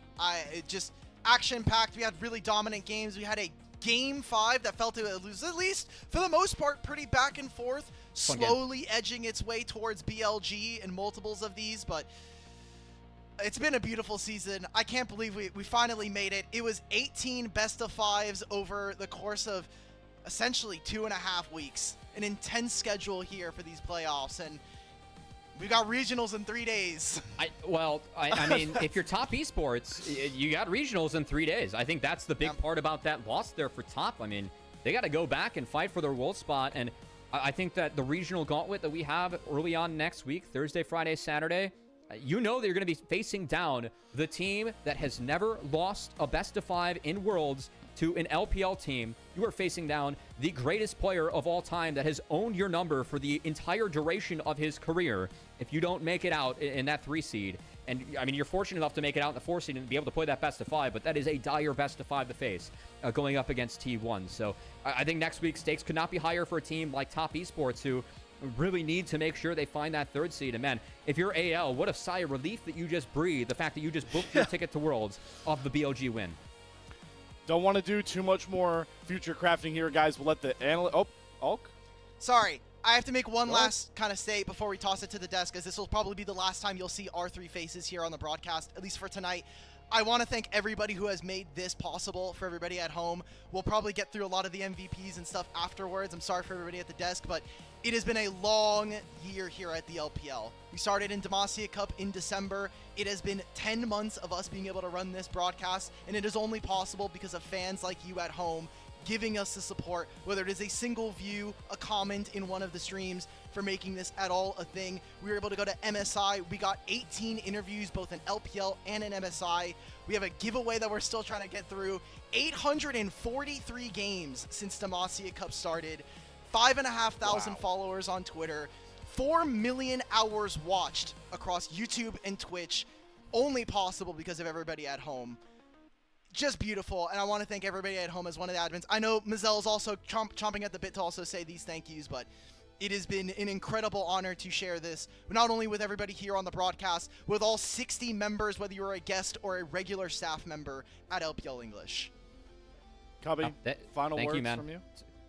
it just action-packed. We had really dominant games. We had a Game 5 that felt to lose, at least for the most part, pretty back and forth, slowly edging its way towards BLG in multiples of these, but it's been a beautiful season. I can't believe we finally made it. It was 18 best-of-5s over the course of essentially 2.5 weeks. An intense schedule here for these playoffs, and we got regionals in 3 days. I mean, if you're top esports, you got regionals in 3 days. I think that's the big part about that loss there for top. I mean, they got to go back and fight for their world spot, and I think that the regional gauntlet that we have early on next week, Thursday, Friday, Saturday, you know that you're going to be facing down the team that has never lost a best-of-5 in Worlds to an LPL team. You are facing down the greatest player of all time that has owned your number for the entire duration of his career. If you don't make it out in that 3 seed, and I mean, you're fortunate enough to make it out in the 4 seed and be able to play that best-of-5, but that is a dire best-of-5 to face going up against T1. So I think next week stakes could not be higher for a team like Top Esports, who really need to make sure they find that 3rd seed. And man, if you're AL, what a sigh of relief that you just breathed, the fact that you just booked your ticket to Worlds off the BLG win. Don't want to do too much more future crafting here, guys. We'll let the analyst... Oh, Ulk? Sorry. I have to make one last kind of state before we toss it to the desk, as this will probably be the last time you'll see our 3 faces here on the broadcast, at least for tonight. I want to thank everybody who has made this possible for everybody at home. We'll probably get through a lot of the MVPs and stuff afterwards. I'm sorry for everybody at the desk, but it has been a long year here at the LPL. We started in Demacia Cup in December. It has been 10 months of us being able to run this broadcast, and it is only possible because of fans like you at home giving us the support, whether it is a single view, a comment in one of the streams, for making this at all a thing. We were able to go to MSI. We got 18 interviews, both in LPL and in MSI. We have a giveaway that we're still trying to get through. 843 games since Demacia Cup started. 5,500 followers on Twitter. 4 million hours watched across YouTube and Twitch. Only possible because of everybody at home. Just beautiful, and I want to thank everybody at home as one of the admins. I know Mazel is also chomping at the bit to also say these thank yous, but it has been an incredible honor to share this, not only with everybody here on the broadcast, with all 60 members, whether you're a guest or a regular staff member at LPL English. Cubby, final words from you?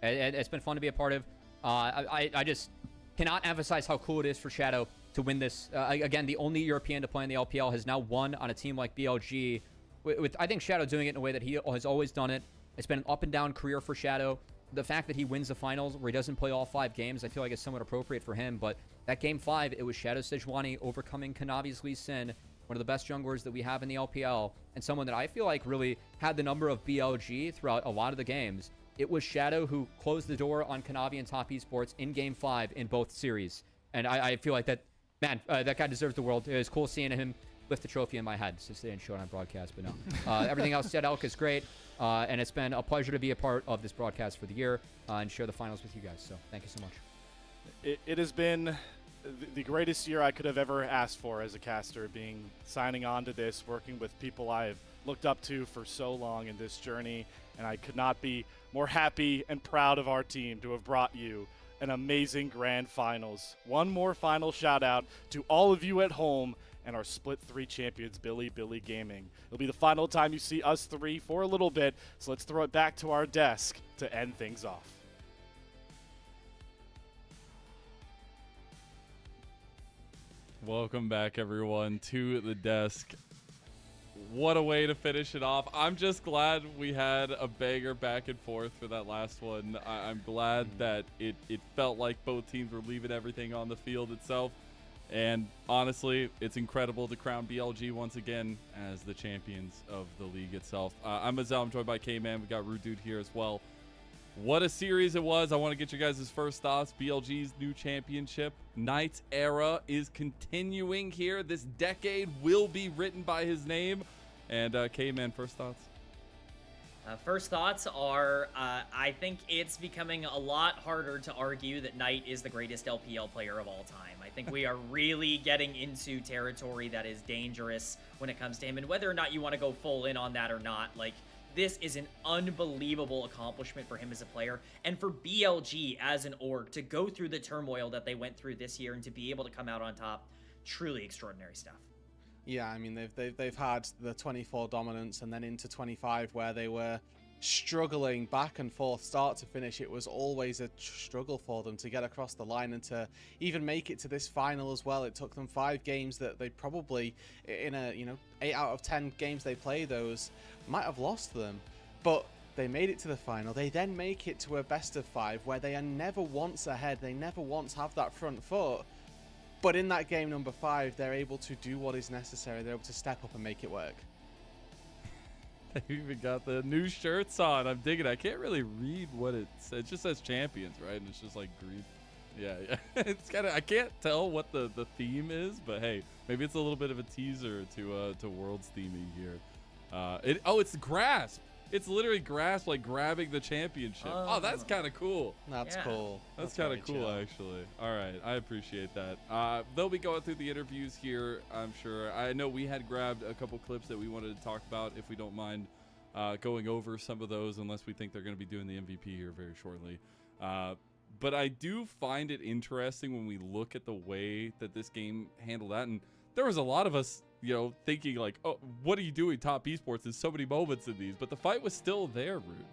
It's been fun to be a part of. I just cannot emphasize how cool it is for Shadow to win this. Again, the only European to play in the LPL has now won on a team like BLG. With I think Shadow doing it in a way that he has always done it. It's been an up and down career for Shadow. The fact that he wins the finals where he doesn't play all 5 games, I feel like is somewhat appropriate for him. But that game 5, it was Shadow Sejuani overcoming Kanavi's Lee Sin, one of the best junglers that we have in the LPL, and someone that I feel like really had the number of BLG throughout a lot of the games. It was Shadow who closed the door on Kanavi and Top Esports in game 5 in both series. And I feel like that, man, that guy deserves the world. It was cool seeing him lift the trophy in my head, since they didn't show it on broadcast, but no. Everything else said, Elk is great, and it's been a pleasure to be a part of this broadcast for the year and share the finals with you guys, so thank you so much. It has been the greatest year I could have ever asked for as a caster, signing on to this, working with people I've looked up to for so long in this journey, and I could not be more happy and proud of our team to have brought you an amazing grand finals. One more final shout out to all of you at home and our Split 3 champions, Billy Gaming. It'll be the final time you see us three for a little bit, so let's throw it back to our desk to end things off. Welcome back, everyone, to the desk. What a way to finish it off. I'm just glad we had a banger back and forth for that last one. I'm glad that it felt like both teams were leaving everything on the field itself. And honestly, it's incredible to crown BLG once again as the champions of the league itself. I'm Azel. I'm joined by K-Man. We got Rude Dude here as well. What a series it was. I want to get you guys' first thoughts. BLG's new championship. Knight's era is continuing here. This decade will be written by his name. And K-Man, first thoughts? First thoughts are, I think it's becoming a lot harder to argue that Knight is the greatest LPL player of all time. I think we are really getting into territory that is dangerous when it comes to him. And whether or not you want to go full in on that or not, like, this is an unbelievable accomplishment for him as a player, and for BLG as an org to go through the turmoil that they went through this year and to be able to come out on top. Truly extraordinary stuff. Yeah, I mean, they've had the 24 dominance and then into 25 where they were struggling back and forth start to finish. It was always a struggle for them to get across the line and to even make it to this final as well. It took them 5 games that they probably, in a 8 out of 10 games they play, those might have lost them, but they made it to the final. They then make it to a best of 5 where they are never once ahead. They never once have that front foot. But in that game number 5, they're able to do what is necessary. They're able to step up and make it work. They even got the new shirts on. I'm digging it. I can't really read what it says. It just says champions, right? And it's just like green. Yeah. It's kind of, I can't tell what the theme is, but hey, maybe it's a little bit of a teaser to Worlds theming here. It's grasp. It's literally grasp, like grabbing the championship. Oh, that's kind of cool. That's cool. That's kind of cool, actually. All right, I appreciate that. They'll be going through the interviews here, I'm sure. I know we had grabbed a couple clips that we wanted to talk about, if we don't mind going over some of those, unless we think they're going to be doing the MVP here very shortly. But I do find it interesting when we look at the way that this game handled that. And there was a lot of us, thinking like, oh, what are you doing, Top Esports? There's so many moments in these, but the fight was still there, Rude.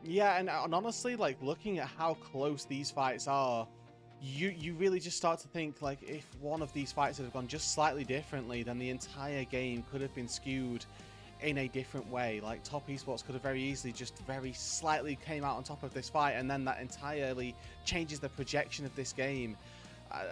Yeah, and honestly, like, looking at how close these fights are, you really just start to think, like, if one of these fights had gone just slightly differently, then the entire game could have been skewed in a different way. Like, Top Esports could have very easily just very slightly came out on top of this fight, and then that entirely changes the projection of this game.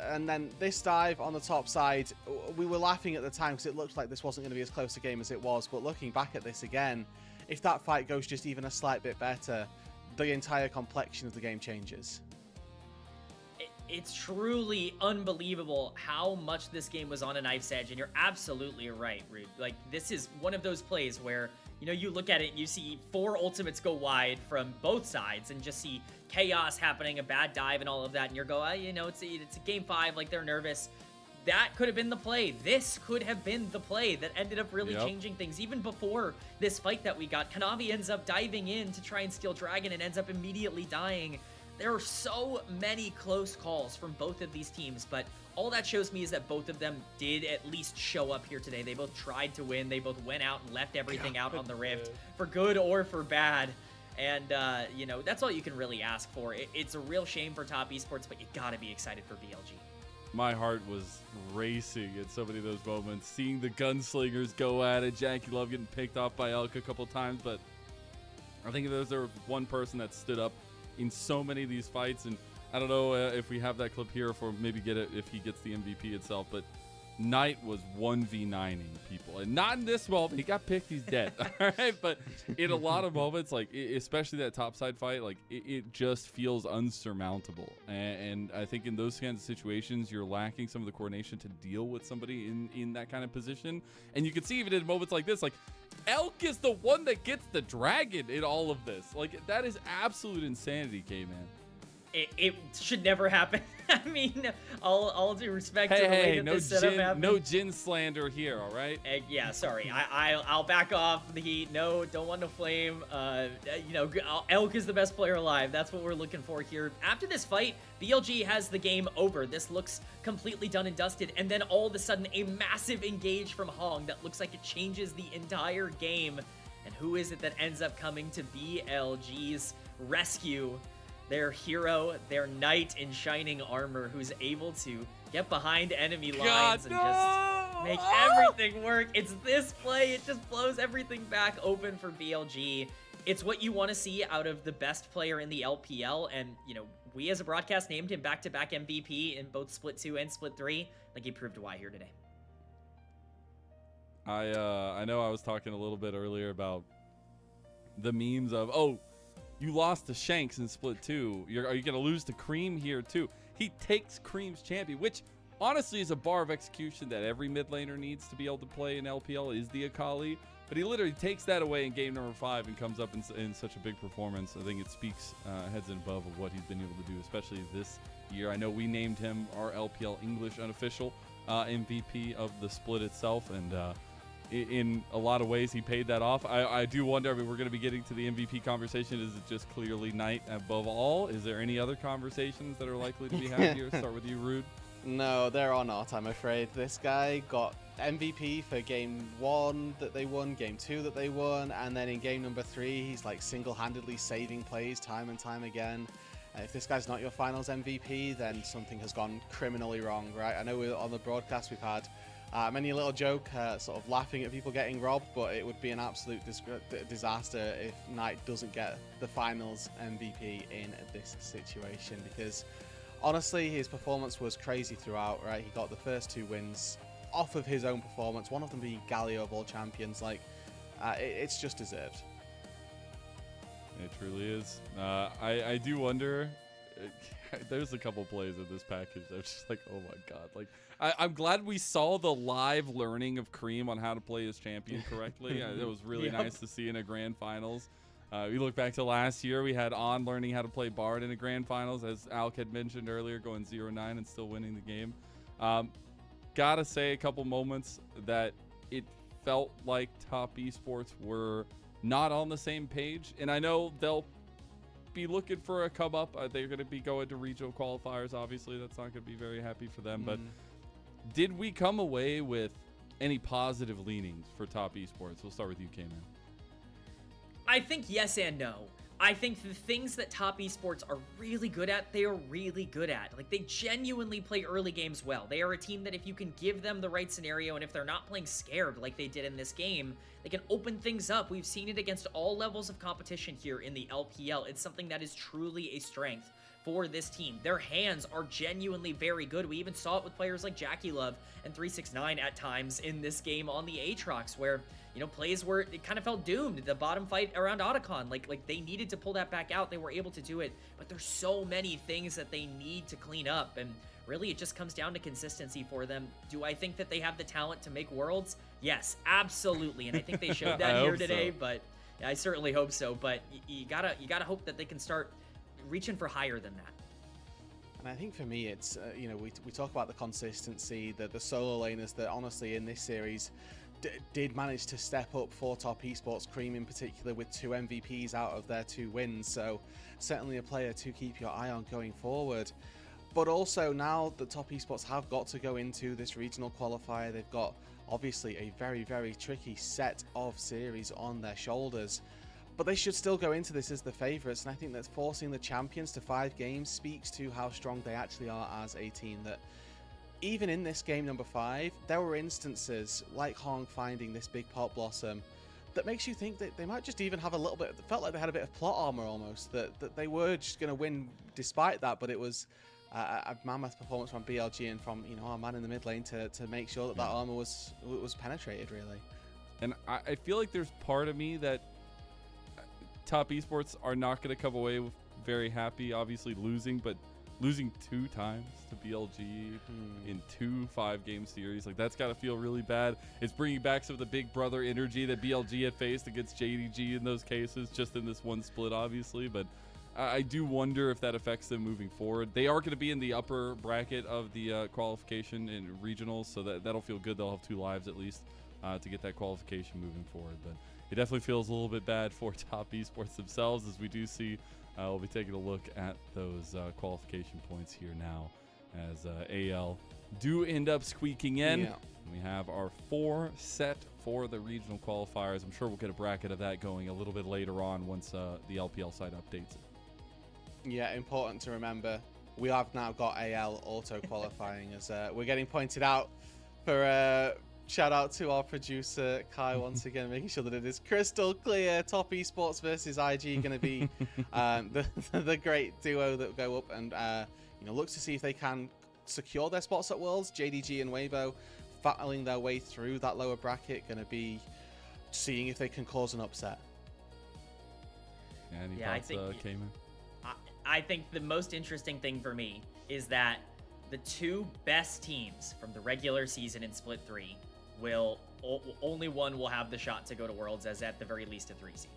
And then this dive on the top side, we were laughing at the time because it looked like this wasn't going to be as close a game as it was. But looking back at this again, if that fight goes just even a slight bit better, the entire complexion of the game changes. It's truly unbelievable how much this game was on a knife's edge, and you're absolutely right, Rude. Like, this is one of those plays where, you look at it and you see 4 ultimates go wide from both sides and just see chaos happening, a bad dive and all of that, and you're going, it's a game 5, like, they're nervous. That could have been the play. This could have been the play that ended up really changing things. Even before this fight that we got, Kanavi ends up diving in to try and steal Dragon and ends up immediately dying. There are so many close calls from both of these teams, but all that shows me is that both of them did at least show up here today. They both tried to win. They both went out and left everything out on the Rift, for good or for bad. And, that's all you can really ask for. It's a real shame for Top Esports, but you gotta be excited for BLG. My heart was racing at so many of those moments. Seeing the gunslingers go at it, Jackie Love getting picked off by Elk a couple times, but I think if there was one person that stood up in so many of these fights, and I don't know if we have that clip here for maybe get it if he gets the MVP itself, but Knight was 1v9ing people, and not in this moment. He got picked, he's dead. All right, but in a lot of moments, like especially that topside fight, like it just feels unsurmountable, and I think in those kinds of situations you're lacking some of the coordination to deal with somebody in that kind of position. And you can see even in moments like this, like Elk is the one that gets the dragon in all of this. Like, that is absolute insanity, K-Man. It should never happen. I mean, all due respect to the way that this setup happened. No Jin slander here, all right? Yeah, sorry. I'll back off the heat. No, don't want no flame. You know, Elk is the best player alive. That's what we're looking for here. After this fight, BLG has the game over. This looks completely done and dusted. And then all of a sudden, a massive engage from Hong that looks like it changes the entire game. And who is it that ends up coming to BLG's rescue? Their hero, their knight in shining armor, who's able to get behind enemy lines and just make everything work. It's this play. It just blows everything back open for BLG. It's what you want to see out of the best player in the LPL. And, you know, we as a broadcast named him back-to-back MVP in both Split 2 and Split 3. I think he proved why here today. I know I was talking a little bit earlier about the memes of, oh, you lost to Shanks in Split 2. Are you going to lose to Cream here too? He takes Cream's champion, which honestly is a bar of execution that every mid laner needs to be able to play in LPL, is the Akali. But he literally takes that away in game number 5 and comes up in such a big performance. I think it speaks heads and above of what he's been able to do, especially this year. I know we named him our LPL English unofficial MVP of the split itself, and in a lot of ways he paid that off. I do wonder, I mean, we're going to be getting to the MVP conversation. Is it just clearly Knight above all? Is there any other conversations that are likely to be had here? Start with you, Rude. No, there are not, I'm afraid. This guy got MVP for game 1 that they won, game 2 that they won, and then in game number 3 he's like single-handedly saving plays time and time again. If this guy's not your finals MVP, then something has gone criminally wrong, right? I know on the broadcast we've had many a little joke sort of laughing at people getting robbed, but it would be an absolute disaster if Knight doesn't get the finals MVP in this situation, because honestly his performance was crazy throughout, right? He got the first 2 wins off of his own performance, one of them being Galio of all champions. Like, it's just deserved. It truly is. I do wonder, there's a couple plays in this package that are just like, oh my god. Like, I'm glad we saw the live learning of Cream on how to play his champion correctly. It was really nice to see in a grand finals. We look back to last year, we had On learning how to play Bard in a grand finals, as Alk had mentioned earlier, going 0-9 and still winning the game. Gotta say, a couple moments that it felt like Top Esports were not on the same page, and I know they'll be looking for a come up. They're going to be going to regional qualifiers. Obviously, that's not going to be very happy for them. But did we come away with any positive leanings for Top Esports? We'll start with you, K-Man. I think yes and no. I think the things that Top Esports are really good at, they are really good at. Like, they genuinely play early games well. They are a team that if you can give them the right scenario, and if they're not playing scared like they did in this game, they can open things up. We've seen it against all levels of competition here in the LPL. It's something that is truly a strength for this team. Their hands are genuinely very good. We even saw it with players like Jackie Love and 369 at times in this game on the Aatrox, where, you know, plays where it kind of felt doomed. The bottom fight around Otacon, like they needed to pull that back out. They were able to do it, but there's so many things that they need to clean up, and really it just comes down to consistency for them. Do I think that they have the talent to make Worlds? Yes, absolutely, and I think they showed that here today. So. But yeah, I certainly hope so. But you gotta hope that they can start reaching for higher than that. And I think for me, it's you know, we talk about the consistency, the solo laners that honestly in this series did manage to step up for Top Esports, Cream in particular, with 2 MVPs out of their 2 wins. So certainly a player to keep your eye on going forward. But also now that Top Esports have got to go into this regional qualifier, they've got obviously a very, very tricky set of series on their shoulders. But they should still go into this as the favourites, and I think that forcing the champions to 5 games speaks to how strong they actually are as a team. That even in this game number 5, there were instances like Hong finding this big pot blossom that makes you think that they might just even have a little bit, felt like they had a bit of plot armor almost, that they were just going to win despite that. But it was a mammoth performance from BLG and from, you know, our man in the mid lane to make sure that that armor was penetrated, really. And I feel like there's part of me that Top Esports are not going to come away with very happy, obviously losing, but losing 2 times to BLG in 2 5-game series, like, that's got to feel really bad. It's bringing back some of the big brother energy that BLG had faced against JDG in those cases, just in this one split, obviously. But I do wonder if that affects them moving forward. They are going to be in the upper bracket of the qualification in regionals, so that'll feel good. They'll have 2 lives at least to get that qualification moving forward. But it definitely feels a little bit bad for Top Esports themselves, as we do see. We'll be taking a look at those qualification points here now, as AL do end up squeaking in. Yeah. We have our 4 set for the regional qualifiers. I'm sure we'll get a bracket of that going a little bit later on once the LPL site updates it. Yeah, important to remember. We have now got AL auto qualifying, as we're getting pointed out for shout out to our producer Kai once again, making sure that it is crystal clear. Top Esports versus IG going to be the great duo that go up and looks to see if they can secure their spots at Worlds. JDG and Weibo battling their way through that lower bracket, going to be seeing if they can cause an upset. Any thoughts, Cayman? I think the most interesting thing for me is that the 2 best teams from the regular season in Split 3 will only one will have the shot to go to Worlds as at the very least a 3 seed.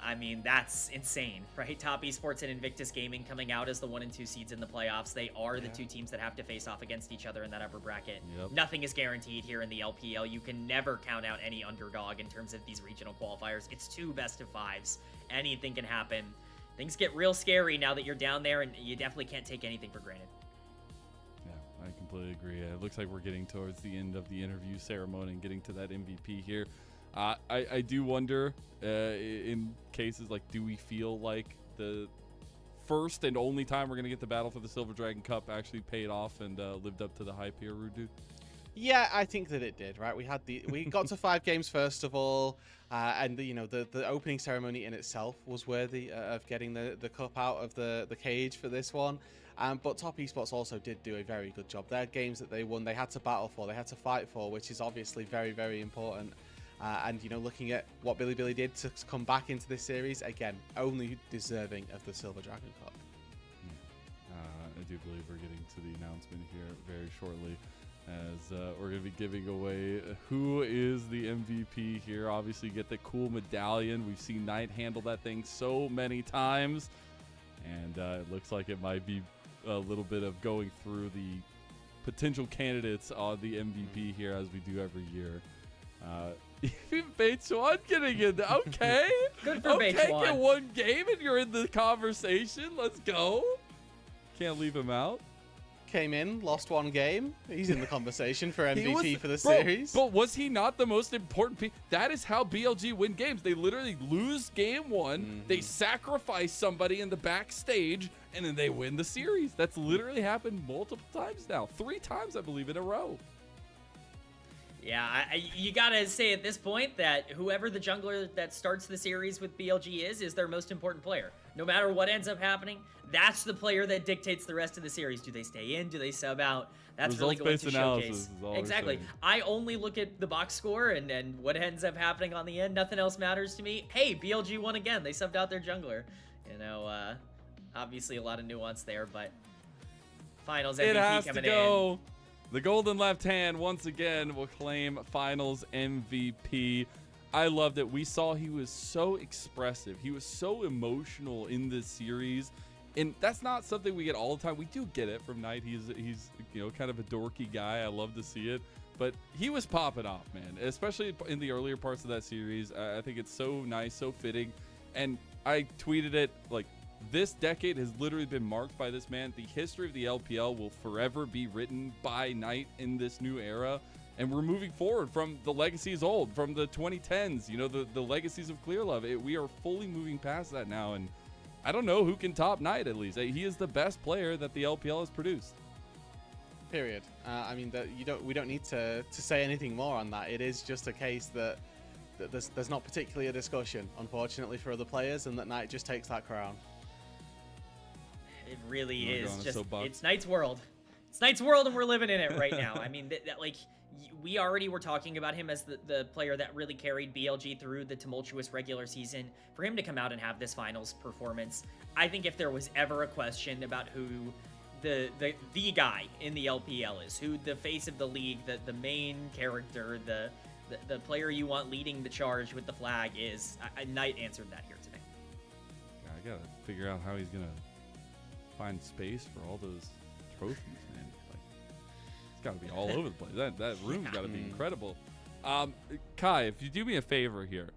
I mean, that's insane, right? Top Esports and Invictus Gaming coming out as the 1 and 2 seeds in the playoffs. They are the 2 teams that have to face off against each other in that upper bracket. Yep. Nothing is guaranteed here in the LPL. You can never count out any underdog in terms of these regional qualifiers. It's 2 best of 5s. Anything can happen. Things get real scary now that you're down there, and you definitely can't take anything for granted. Yeah, I completely agree. It looks like we're getting towards the end of the interview ceremony and getting to that MVP here. I do wonder, in cases like, do we feel like the first and only time we're going to get the battle for the Silver Dragon Cup actually paid off and lived up to the hype here, Rude Dude? Yeah, I think that it did, right? We got to 5 games first of all, and the opening ceremony in itself was worthy of getting the cup out of the cage for this one. But Top Esports also did do a very good job. Their games that they won, they had to battle for, they had to fight for, which is obviously very, very important. And looking at what Billy did to come back into this series, again, only deserving of the Silver Dragon Cup. I do believe we're getting to the announcement here very shortly, as we're going to be giving away who is the MVP here. Obviously, you get the cool medallion. We've seen Knight handle that thing so many times, and it looks like it might be a little bit of going through the potential candidates on the MVP here, as we do every year. Even Beichuan getting in. Okay. Good for okay, Beichuan. get 1 game and you're in the conversation. Let's go. Can't leave him out. Came in, lost 1 game. He's in the conversation for MVP for the series. But was he not the most important piece? That is how BLG win games. They literally lose game 1. They sacrifice somebody in the backstage, and then they win the series. That's literally happened multiple times now. 3 times, I believe, in a row. Yeah, you gotta say at this point that whoever the jungler that starts the series with BLG is their most important player. No matter what ends up happening, that's the player that dictates the rest of the series. Do they stay in? Do they sub out? That's really going to showcase. Exactly. I only look at the box score and what ends up happening on the end. Nothing else matters to me. Hey, BLG won again. They subbed out their jungler. Obviously a lot of nuance there, but finals MVP it has coming to go. The golden left hand once again will claim finals MVP. I loved it. We saw he was so expressive. He was so emotional in this series. And that's not something we get all the time. We do get it from Knight. He's kind of a dorky guy. I love to see it. But he was popping off, man, especially in the earlier parts of that series. I think it's so nice, so fitting. And I tweeted it, like, this decade has literally been marked by this man. The history of the LPL will forever be written by Knight in this new era. And we're moving forward from the legacies old, from the 2010s, the legacies of Clearlove. We are fully moving past that now. And I don't know who can top Knight, at least. He is the best player that the LPL has produced. Period. I mean, we don't need to say anything more on that. It is just a case that there's not particularly a discussion, unfortunately, for other players, and that Knight just takes that crown. It really is just, it's Knight's world. It's Knight's world, and we're living in it right now. I mean, we already were talking about him as the player that really carried BLG through the tumultuous regular season. For him to come out and have this finals performance, I think if there was ever a question about who the guy in the LPL is, who the face of the league, the main character, the player you want leading the charge with the flag is, Knight answered that here today. I I gotta figure out how he's gonna find space for all those trophies, man. Like, it's gotta be all over the place. That room's gotta be incredible. Kai, if you do me a favor here,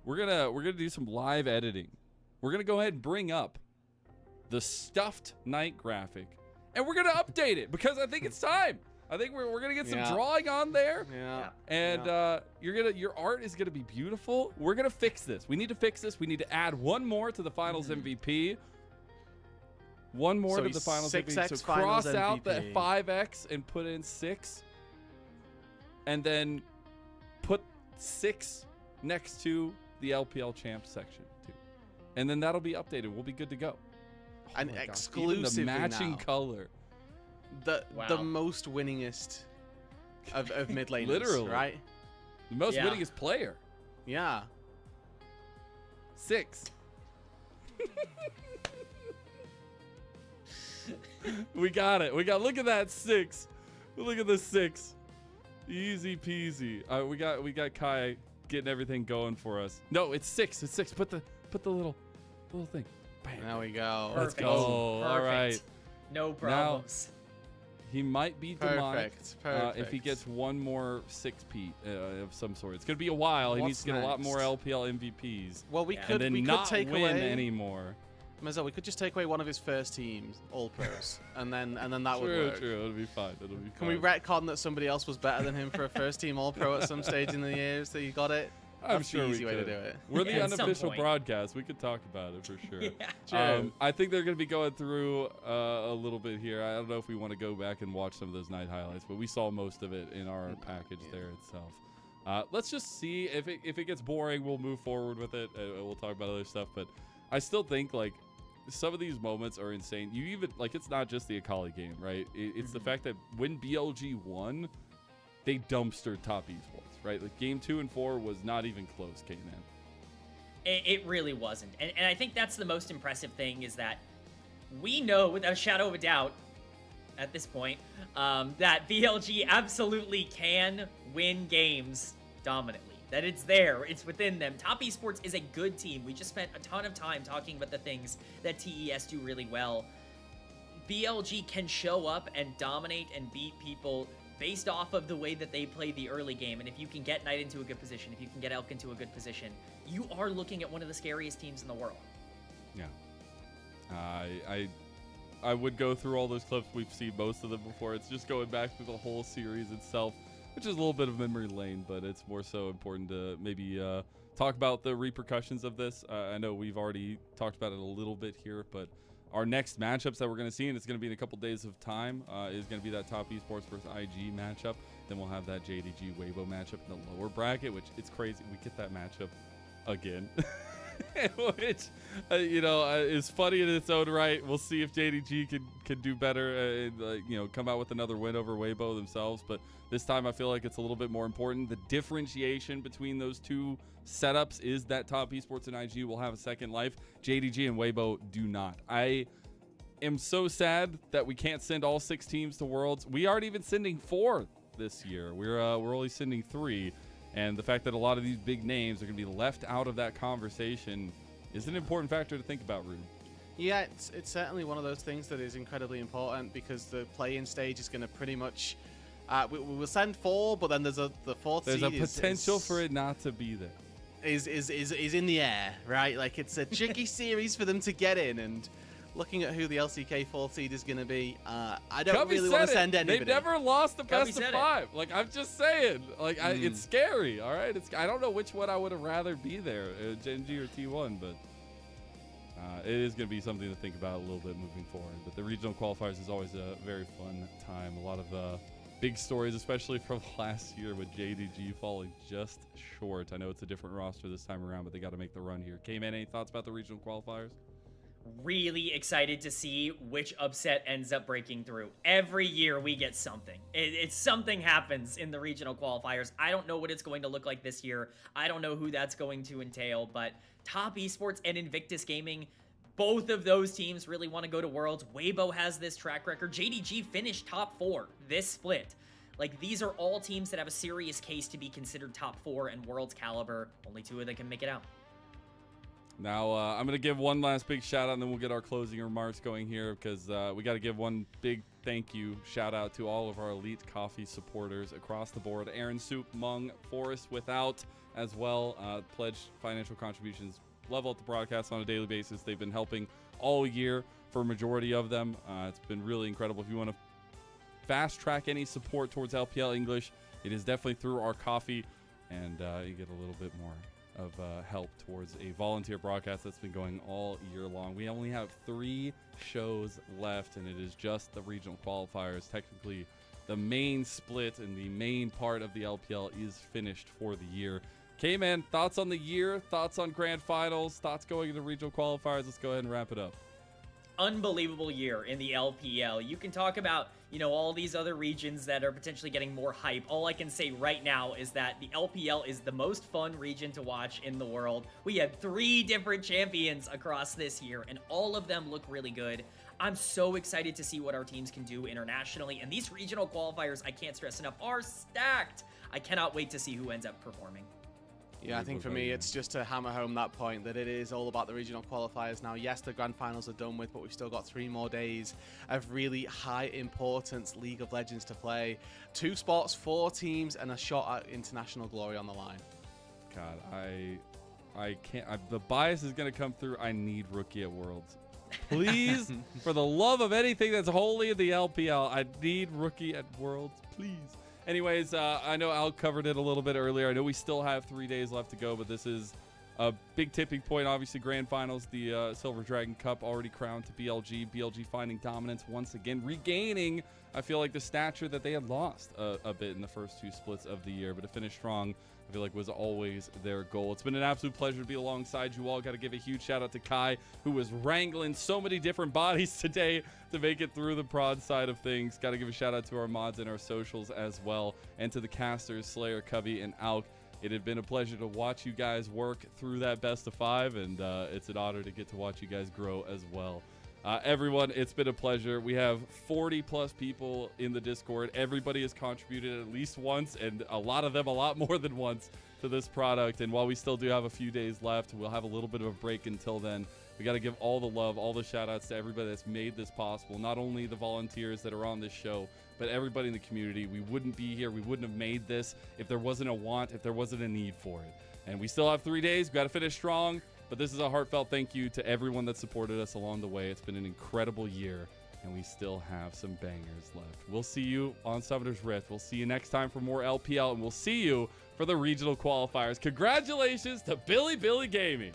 we're gonna do some live editing. We're gonna go ahead and bring up the stuffed night graphic, and we're gonna update it because I think it's time. I think we're gonna get some drawing on there. Yeah. And your art is gonna be beautiful. We're gonna fix this. We need to fix this. We need to add one more to the finals MVP. One more to the finals MVP. So cross out the 5x and put in 6. And then put 6 next to the LPL champ section too. And then that'll be updated. We'll be good to go. And my gosh, exclusively even the matching now, color. The most winningest of mid laners, Literally. right? The most winningest player. Yeah. 6. We got it. Look at that 6. Look at the 6. Easy peasy. We got Kai getting everything going for us. No, it's 6. It's 6. Put the little thing. Bam. There we go. Perfect. Let's go. All right. No problems. Now, he might be demonic Perfect. if he gets one more 6P of some sort. It's gonna be a while. He needs to get a lot more LPL MVPs. Well, we could not take win away anymore. Mazel, we could just take away one of his first teams, all pros, and then that would work. True. It'll be fine. It'll be fine. Can we retcon that somebody else was better than him for a first team all pro at some stage in the year, so you got it? I'm That's sure the easy we way could. to do it. We're the At some unofficial point. broadcast. We could talk about it for sure. True. I think they're going to be going through a little bit here. I don't know if we want to go back and watch some of those night highlights, but we saw most of it in our package there itself. Let's just see if it gets boring. We'll move forward with it. We'll talk about other stuff, but I still think like some of these moments are insane. You even like it's not just the Akali game, right? It's the fact that when BLG won, they dumpstered top esports, right? Like game 2 and 4 was not even close, K-Man. It really wasn't. And I think that's the most impressive thing is that we know without a shadow of a doubt at this point that BLG absolutely can win games dominantly. That it's there, it's within them. Top Esports is a good team. We just spent a ton of time talking about the things that TES do really well. BLG can show up and dominate and beat people based off of the way that they play the early game. And if you can get Knight into a good position, if you can get Elk into a good position, you are looking at one of the scariest teams in the world. Yeah. I would go through all those clips. We've seen most of them before. It's just going back to the whole series itself, which is a little bit of memory lane, but it's more so important to maybe talk about the repercussions of this. I know we've already talked about it a little bit here, but our next matchups that we're going to see, and it's going to be in a couple days of time, is going to be that Top Esports versus IG matchup. Then we'll have that JDG Weibo matchup in the lower bracket, which it's crazy. We get that matchup again, which, is funny in its own right. We'll see if JDG can do better and, come out with another win over Weibo themselves. But this time I feel like it's a little bit more important. The differentiation between those two setups is that Top Esports and IG will have a second life. JDG and Weibo do not. I am so sad that we can't send all 6 teams to Worlds. We aren't even sending 4 this year. We're only sending 3. And the fact that a lot of these big names are going to be left out of that conversation is an important factor to think about, Rude. Yeah, it's certainly one of those things that is incredibly important because the play-in stage is going to pretty much... we will send 4, but then the 4th seed There's a potential for it not to be there. Is in the air, right? Like, it's a tricky series for them to get in, and looking at who the LCK 4th seed is going to be, I don't really want to send anybody. They've never lost the Cubby best of said 5. Like, I'm just saying. Like, it's scary, all right? I don't know which one I would have rather be there, Gen G or T1, but it is going to be something to think about a little bit moving forward. But the regional qualifiers is always a very fun time. A lot of big stories, especially from last year with JDG falling just short. I know it's a different roster this time around, but they got to make the run here. K-Man, any thoughts about the regional qualifiers? Really excited to see which upset ends up breaking through. Every year we get something. It's something happens in the regional qualifiers. I don't know what it's going to look like this year. I don't know who that's going to entail, but Top Esports and Invictus Gaming, both of those teams really want to go to Worlds. Weibo has this track record. JDG finished top 4 this split. Like, these are all teams that have a serious case to be considered top 4 and Worlds caliber. Only 2 of them can make it out. Now, I'm going to give one last big shout out, and then we'll get our closing remarks going here, because we got to give one big thank you shout out to all of our Elite Coffee supporters across the board. Aaron Soup, Mung, Forrest Without as well. Pledged financial contributions level up the broadcast on a daily basis. They've been helping all year for a majority of them. It's been really incredible. If you want to fast track any support towards LPL English, it is definitely through our coffee, and you get a little bit more of help towards a volunteer broadcast that's been going all year long. We only have 3 shows left, and it is just the regional qualifiers. Technically, the main split and the main part of the LPL is finished for the year. K-Man, thoughts on the year, thoughts on grand finals, thoughts going into regional qualifiers? Let's go ahead and wrap it up. Unbelievable year in the LPL. You can talk about, you know, all these other regions that are potentially getting more hype. All I can say right now is that the LPL is the most fun region to watch in the world. We had 3 different champions across this year, and all of them look really good. I'm so excited to see what our teams can do internationally, and these regional qualifiers, I can't stress enough, are stacked. I cannot wait to see who ends up performing. Yeah, I think for me, it's just to hammer home that point that it is all about the regional qualifiers now. Yes, the grand finals are done with, but we've still got 3 more days of really high importance League of Legends to play. 2 spots, 4 teams, and a shot at international glory on the line. God, I can't. The bias is going to come through. I need Rookie at Worlds. Please, for the love of anything that's holy in the LPL, I need Rookie at Worlds, please. Anyways, I know Al covered it a little bit earlier. I know we still have 3 days left to go, but this is a big tipping point. Obviously, grand finals, the Silver Dragon Cup already crowned to BLG. BLG finding dominance once again, regaining, I feel like, the stature that they had lost a bit in the first 2 splits of the year. But to finish strong, I feel like was always their goal. It's been an absolute pleasure to be alongside you all. Got to give a huge shout out to Kai, who was wrangling so many different bodies today to make it through the prod side of things. Got to give a shout out to our mods and our socials as well, and to the casters, Slayer, Cubby, and Alk. It had been a pleasure to watch you guys work through that best of 5, and it's an honor to get to watch you guys grow as well. Everyone, it's been a pleasure. We have 40+ people in the Discord. Everybody has contributed at least once, and a lot of them a lot more than once, to this product. And while we still do have a few days left, we'll have a little bit of a break until then. We got to give all the love, all the shout outs to everybody that's made this possible. Not only the volunteers that are on this show, but everybody in the community. We wouldn't be here. We wouldn't have made this if there wasn't a want, if there wasn't a need for it. And we still have 3 days. We got to finish strong. But this is a heartfelt thank you to everyone that supported us along the way. It's been an incredible year, and we still have some bangers left. We'll see you on Summoner's Rift. We'll see you next time for more LPL, and we'll see you for the regional qualifiers. Congratulations to Billy Gaming.